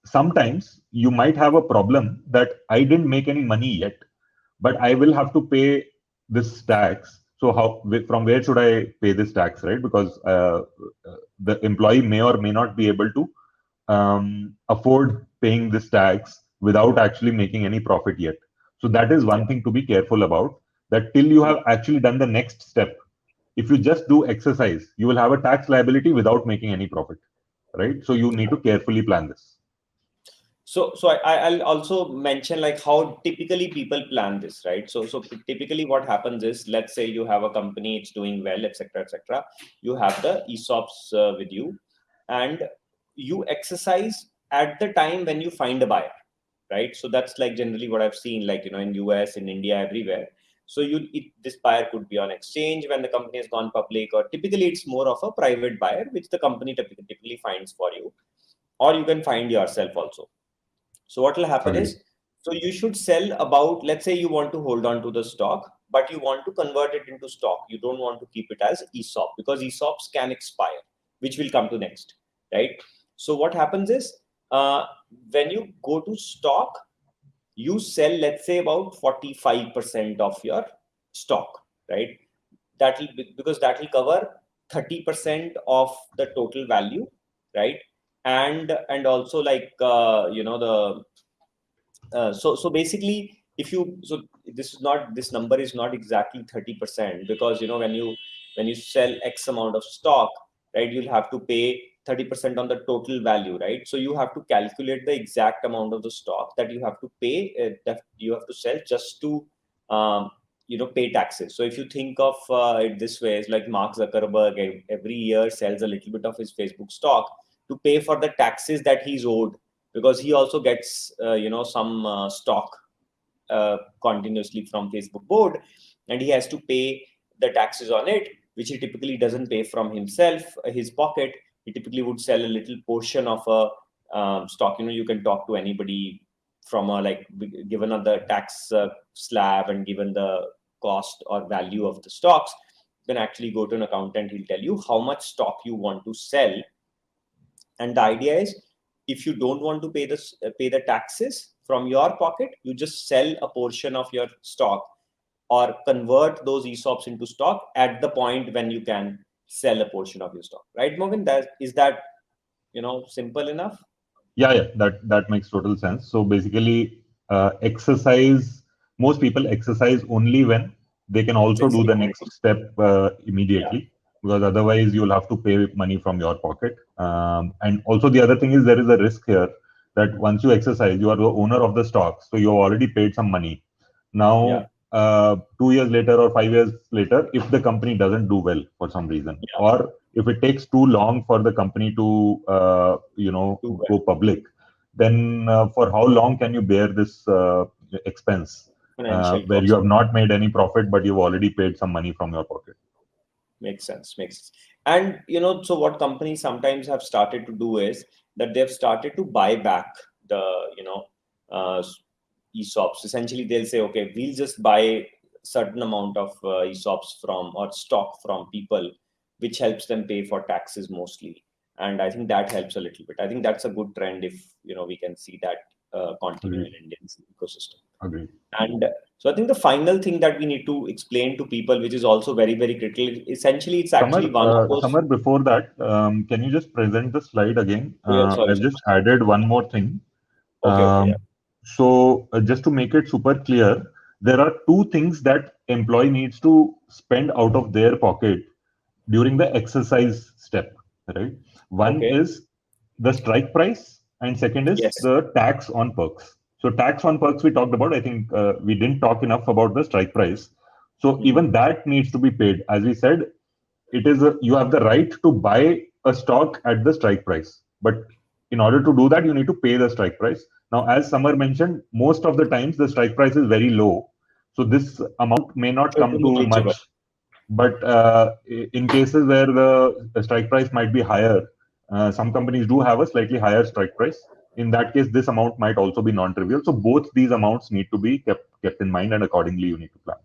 sometimes you might have a problem that I didn't make any money yet, but I will have to pay this tax. So from where should I pay this tax, right? Because the employee may or may not be able to afford paying this tax without actually making any profit yet. So that is Yeah. one thing to be careful about, that till you Yeah. have actually done the next step, if you just do exercise, you will have a tax liability without making any profit, right? So you need to carefully plan this. So I'll also mention like how typically people plan this, right? So typically what happens is, let's say you have a company, it's doing well, etc., etc. You have the ESOPs with you, and you exercise at the time when you find a buyer, right? So that's like generally what I've seen, like in US, in India, everywhere. So this buyer could be on exchange when the company has gone public, or typically it's more of a private buyer, which the company typically finds for you, or you can find yourself also. So what will happen Agree. is, so you should sell about, let's say you want to hold on to the stock, but you want to convert it into stock. You don't want to keep it as ESOP, because ESOPs can expire, which will come to next, right? So what happens is, uh, when you go to stock, you sell, let's say, about 45% of your stock, right? That will be, because that will cover 30% of the total value, right? And also like the so basically, if you, so this number is not exactly 30%, because when you sell X amount of stock, right, you'll have to pay 30% on the total value, right? So you have to calculate the exact amount of the stock that you have to pay, that you have to sell just to um, pay taxes. So if you think of it this way, it's like Mark Zuckerberg every year sells a little bit of his Facebook stock to pay for the taxes that he's owed, because he also gets some stock continuously from Facebook board, and he has to pay the taxes on it, which he typically doesn't pay from himself, his pocket. He typically would sell a little portion of a stock. You can talk to anybody from a, like, given on the tax slab and given the cost or value of the stocks, you can actually go to an accountant. He'll tell you how much stock you want to sell, and the idea is, if you don't want to pay the taxes from your pocket, you just sell a portion of your stock, or convert those ESOPs into stock at the point when you can sell a portion of your stock, right, Movin? That is that simple enough? Yeah, that makes total sense. So basically, exercise. Most people exercise only when they can also do the next step Yeah, immediately, because otherwise you'll have to pay money from your pocket. And also the other thing is, there is a risk here that once you exercise, you are the owner of the stock, so you have already paid some money. yeah, Now, 2 years later or 5 years later, if the company doesn't do well for some reason, yeah. or if it takes too long for the company to Do go well. public, then for how long can you bear this expense Financial where you cost. have not made any profit but you've already paid some money from your pocket? Makes sense. Makes sense. And so what companies sometimes have started to do is that they've started to buy back the uh, ESOPs. Essentially, they'll say, okay, we'll just buy certain amount of ESOPs from, or stock from people, which helps them pay for taxes mostly. And I think that helps a little bit. I think that's a good trend if we can see that continue Agreed. in Indian ecosystem. Agreed. And so I think the final thing that we need to explain to people, which is also very, very critical, essentially it's actually one of those. Samar, before that, can you just present the slide again? Oh, yeah, sorry, I've sorry. just added one more thing. Okay, yeah. Just to make it super clear, there are two things that employee needs to spend out of their pocket during the exercise step, right? One Okay. is the strike price, and second is Yes. the tax on perks. So tax on perks we talked about. I think we didn't talk enough about the strike price. So Mhm. even that needs to be paid. As we said, you have the right to buy a stock at the strike price, but in order to do that, you need to pay the strike price. Now, as Samar mentioned, most of the times the strike price is very low, so this amount may not So it's come to manageable. much. But in cases where the strike price might be higher, some companies do have a slightly higher strike price. In that case, this amount might also be non-trivial. So both these amounts need to be kept in mind, and accordingly, you need to plan.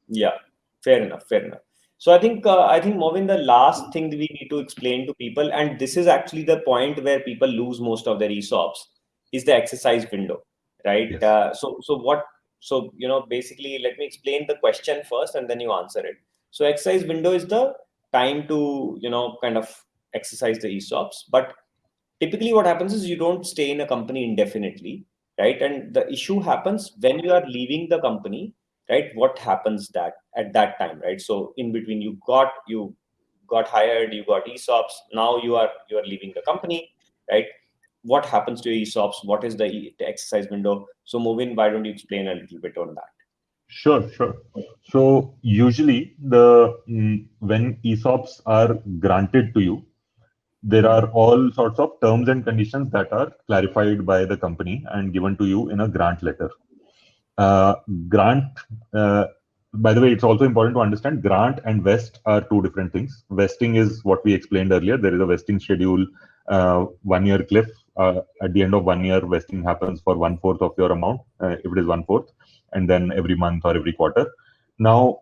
Yeah, fair enough, fair enough. So I think Movin, the last thing that we need to explain to people, and this is actually the point where people lose most of their ESOPs, is the exercise window, right? Yes. So basically, let me explain the question first, and then you answer it. So exercise window is the time to kind of exercise the ESOPs, but typically what happens is you don't stay in a company indefinitely, right? And the issue happens when you are leaving the company, right? What happens that at that time, right? So in between you got hired, you got ESOPs, now you are leaving the company, right? What happens to your ESOPs? What is the exercise window? So Movin, why don't you explain a little bit on that? Sure, sure. So usually when ESOPs are granted to you, there Hmm. are all sorts of terms and conditions that are clarified by the company and given to you in a grant letter. Uh, grant, uh, by the way, it's also important to understand grant and vest are two different things. Vesting is what we explained earlier. There is a vesting schedule, 1 year cliff. At the end of 1 year, vesting happens for one-fourth of your amount, if it is one-fourth, and then every month or every quarter. Now,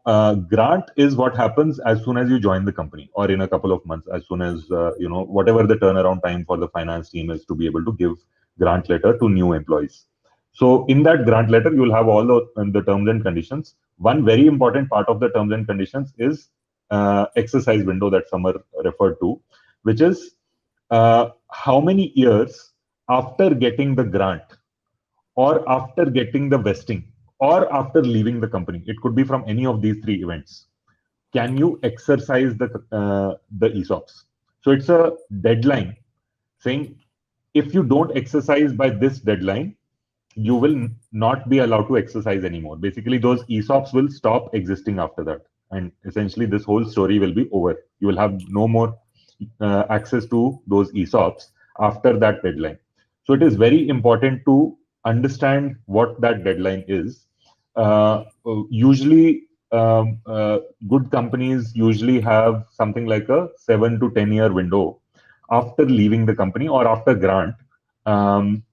grant is what happens as soon as you join the company, or in a couple of months, as soon as whatever the turnaround time for the finance team is to be able to give grant letter to new employees. So in that grant letter, you'll have all the terms and conditions. One very important part of the terms and conditions is exercise window that Samar referred to, which is how many years after getting the grant, or after getting the vesting, or after leaving the company. It could be from any of these three events. Can you exercise the ESOPs? So it's a deadline saying if you don't exercise by this deadline, you will not be allowed to exercise anymore. Basically, those ESOPs will stop existing after that. And essentially, this whole story will be over. You will have no more access to those ESOPs after that deadline. So it is very important to understand what that deadline is. Usually, good companies usually have something like a 7 to 10 year window after leaving the company or after grant. Um,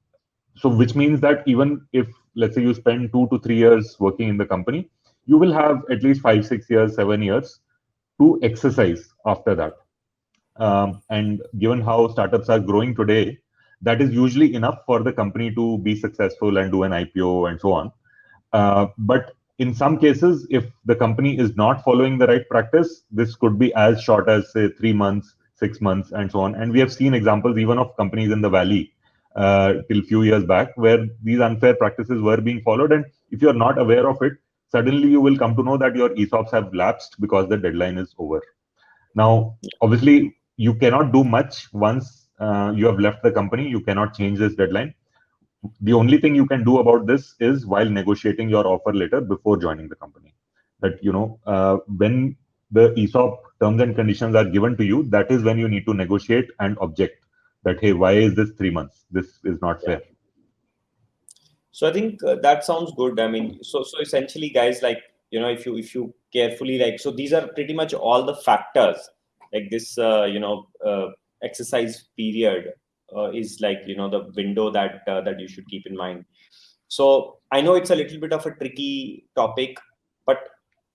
so which means that even if, let's say, you spend 2 to 3 years working in the company, you will have at least 5 6 years 7 years to exercise after that. And given how startups are growing today, that is usually enough for the company to be successful and do an IPO and so on. But in some cases, if the company is not following the right practice, this could be as short as, say, 3 months, 6 months, and so on. And we have seen examples even of companies in the valley till few years back where these unfair practices were being followed. And if you're not aware of it, suddenly you will come to know that your ESOPs have lapsed because the deadline is over. Now, obviously, you cannot do much once you have left the company. You cannot change this deadline. The only thing you can do about this is while negotiating your offer letter before joining the company, that when the ESOP terms and conditions are given to you, that is when you need to negotiate and object that, hey, why is this 3 months? This is not Yeah. fair. So I think that sounds good. I mean, so essentially, guys, like if you carefully so these are pretty much all the factors. Like this, exercise period is the window that you should keep in mind. So I know it's a little bit of a tricky topic, but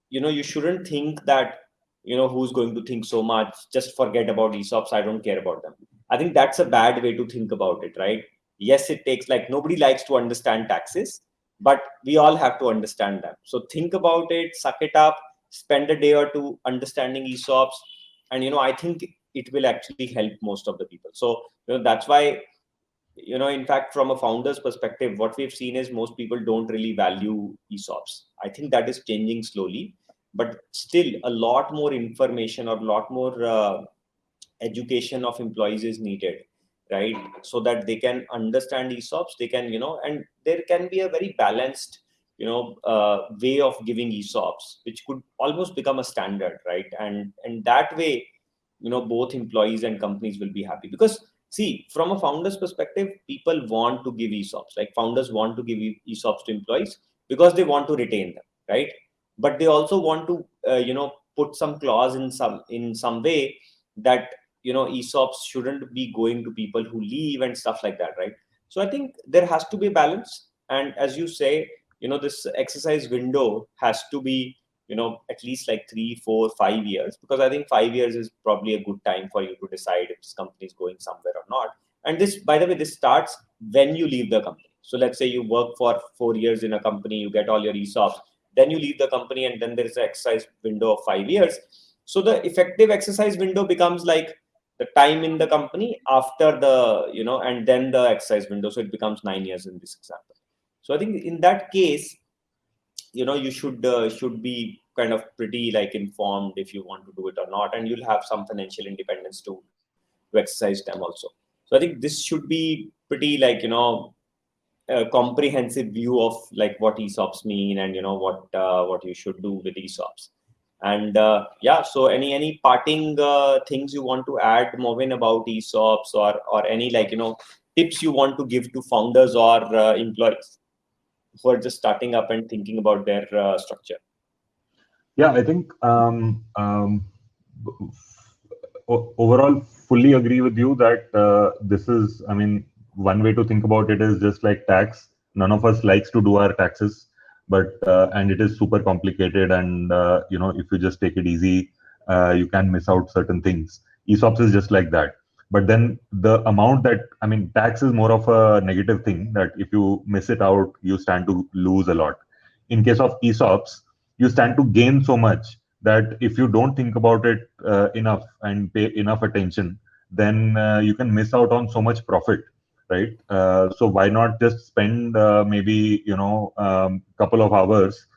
you shouldn't think that who's going to think so much. Just forget about ESOPs. I don't care about them. I think that's a bad way to think about it, right? Yes, it takes, like, nobody likes to understand taxes, but we all have to understand them. So think about it, suck it up, spend a day or two understanding ESOPs, and I think it will actually help most of the people. So that's why, in fact, from a founder's perspective, what we've seen is most people don't really value ESOPs. I think that is changing slowly, but still a lot more information or a lot more education of employees is needed, right? So that they can understand ESOPs, they can, and there can be a very balanced, way of giving ESOPs, which could almost become a standard, right? And that way, both employees and companies will be happy. Because see, from a founder's perspective, people want to give ESOPs, like founders want to give ESOPs to employees because they want to retain them, right? But they also want to, put some clause in some way that, ESOPs shouldn't be going to people who leave and stuff like that, right? So I think there has to be a balance. And as you say, this exercise window has to be, at least like 3 4 5 years, because I think 5 years is probably a good time for you to decide if this company is going somewhere or not. And this, by the way, this starts when you leave the company. So let's say you work for 4 years in a company, you get all your ESOPs, then you leave the company, and then there is an exercise window of 5 years. So the effective exercise window becomes like the time in the company after the, and then the exercise window. So it becomes 9 years in this example. So I think in that case, you should be kind of pretty like informed if you want to do it or not, and you'll have some financial independence to exercise them also. So I think this should be pretty like, a comprehensive view of like what ESOPs mean, and what you should do with ESOPs. And yeah, so any parting things you want to add, Movin, about ESOPs, or any like, tips you want to give to founders or employees who are just starting up and thinking about their structure? Yeah, I think overall fully agree with you that this is, I mean, one way to think about it is just like tax. None of us likes to do our taxes, but and it is super complicated, and if you just take it easy, you can miss out certain things. ESOPs is just like that. But then the amount that, I mean, tax is more of a negative thing, that if you miss it out, you stand to lose a lot. In case of ESOPs, you stand to gain so much that if you don't think about it enough and pay enough attention, then you can miss out on so much profit, right? So why not just spend maybe couple of hours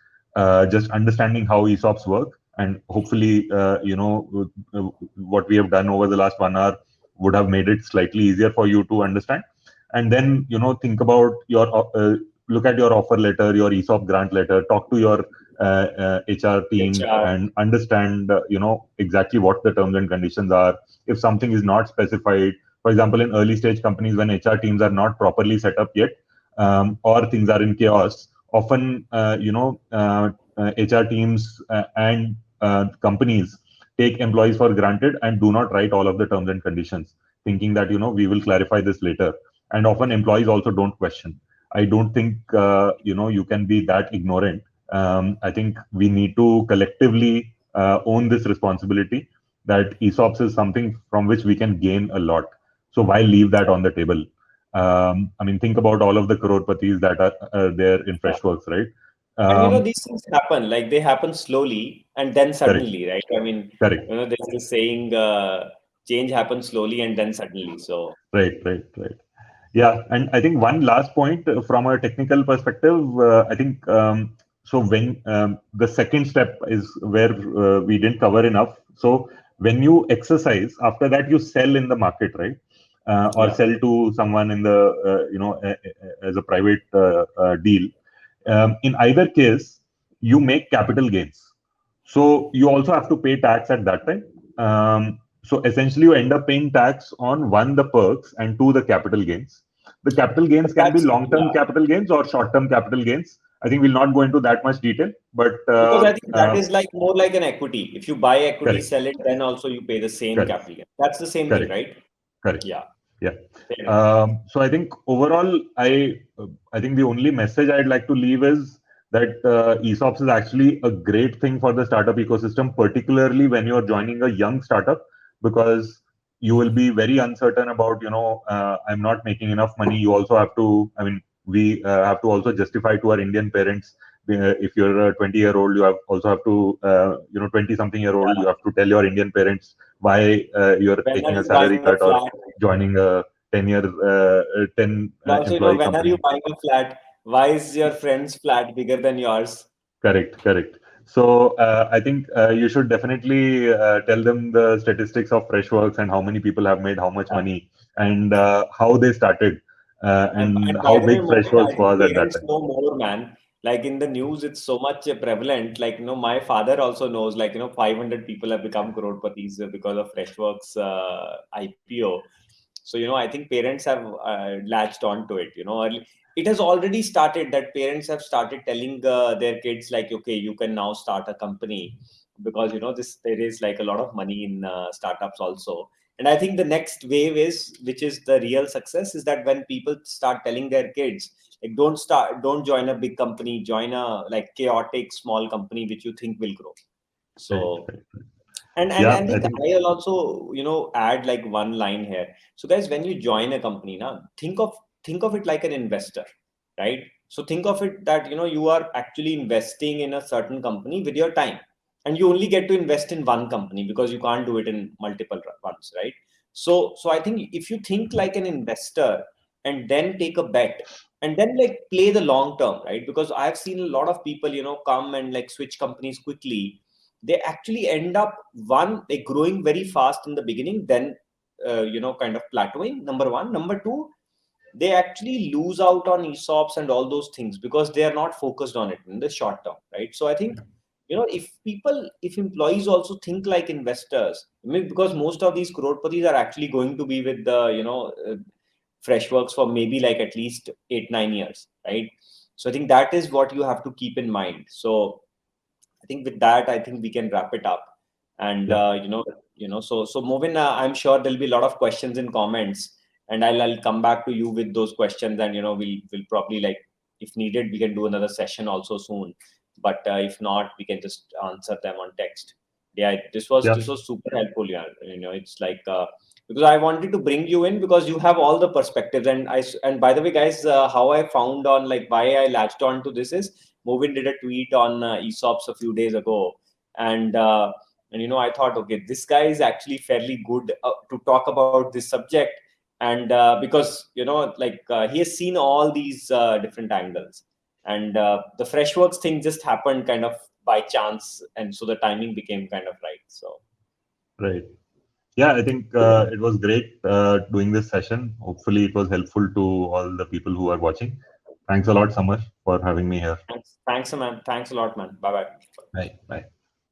just understanding how ESOPs work, and hopefully what we have done over the last 1 hour would have made it slightly easier for you to understand. And then think about your look at your offer letter, your ESOP grant letter, talk to your HR team, HR. and understand exactly what the terms and conditions are. If something is not specified, for example, in early stage companies, when HR teams are not properly set up yet, or things are in chaos, often HR teams and companies take employees for granted and do not write all of the terms and conditions, thinking that we will clarify this later. And often employees also don't question. I don't think you can be that ignorant. I think we need to collectively own this responsibility, that ESOPs is something from which we can gain a lot. So why leave that on the table? I mean, think about all of the crorpatis that are there in Freshworks, right? And these things happen, like they happen slowly and then Correct, suddenly, right? I mean, correct. there's this saying, change happens slowly and then suddenly. So Right, right, right. Yeah, and I think one last point from a technical perspective, I think so. When the second step is where we didn't cover enough. So when you exercise, after that you sell in the market, right? Or yeah, sell to someone in the as a private deal. In either case, you make capital gains. So you also have to pay tax at that time. So essentially, you end up paying tax on one, the perks, and two, the capital gains. The capital but gains can be that's, long-term yeah, capital gains or short-term capital gains. I think we'll not go into that much detail, but because I think that is like more like an equity. If you buy equity, correct, sell it, then also you pay the same correct, capital gain. That's the same thing, correct, right? correct. Yeah, Yeah. fair enough. So I think overall, I think the only message I'd like to leave is that ESOPs is actually a great thing for the startup ecosystem, particularly when you're joining a young startup, because you will be very uncertain about, I'm not making enough money. You also have to, I mean, we have to also justify to our Indian parents. If you're a 20-year-old, you also have to, 20-something-year-old, you have to tell your Indian parents why you're When are taking a you salary buying a cut or flat? joining a 10 And also, employee when are you company. buying a flat? Why is your friend's flat bigger than yours? Correct, correct. So I think you should definitely tell them the statistics of Freshworks and how many people have made how much money and how they started and And by how the way, big Mohit, I Freshworks think was at that parents time. know more, man. Like in the news, it's so much prevalent. Like, my father also knows, like, 500 people have become crorepati's because of Freshworks IPO. So, I think parents have latched on to it, early. It has already started that parents have started telling their kids, like, okay, you can now start a company because, there is like a lot of money in startups also. And I think the next wave is, which is the real success, is that when people start telling their kids, like, don't join a big company, join a like chaotic small company which you think will grow. Right, So, right. and Yeah, I I think think I'll also add like one line here. So guys, when you join a company now, think of it like an investor, right? So think of it that you are actually investing in a certain company with your time, and you only get to invest in one company because you can't do it in multiple ones, right? So I think if you think like an investor and then take a bet and then like play the long term, right? Because I've seen a lot of people come and like switch companies quickly. They actually end up, one, they growing very fast in the beginning, then kind of plateauing, number one. Number two, they actually lose out on ESOPs and all those things because they are not focused on it in the short term, right? So I think if employees also think like investors, I mean, because most of these crorepati's are actually going to be with the Freshworks for maybe like at least 8-9 years, right? So I think that is what you have to keep in mind. So I think with that, I think we can wrap it up. And yeah, so Movin, I'm sure there'll be a lot of questions in comments, and I'll come back to you with those questions, and we'll probably, like, if needed, we can do another session also soon. But if not, we can just answer them on text. Yeah, yeah, this was super helpful. Yeah, it's like because I wanted to bring you in because you have all the perspectives, and by the way, guys, how I found on, like, why I latched on to this is Movin did a tweet on ESOPs a few days ago, and I thought, okay, this guy is actually fairly good to talk about this subject, and because like he has seen all these different angles, and the Freshworks thing just happened kind of by chance, and so the timing became kind of right. So right. Yeah, I think it was great doing this session. Hopefully, it was helpful to all the people who are watching. Thanks a lot, Samar, for having me here. thanks, man. Thanks a lot, man. Bye bye. Bye. Bye.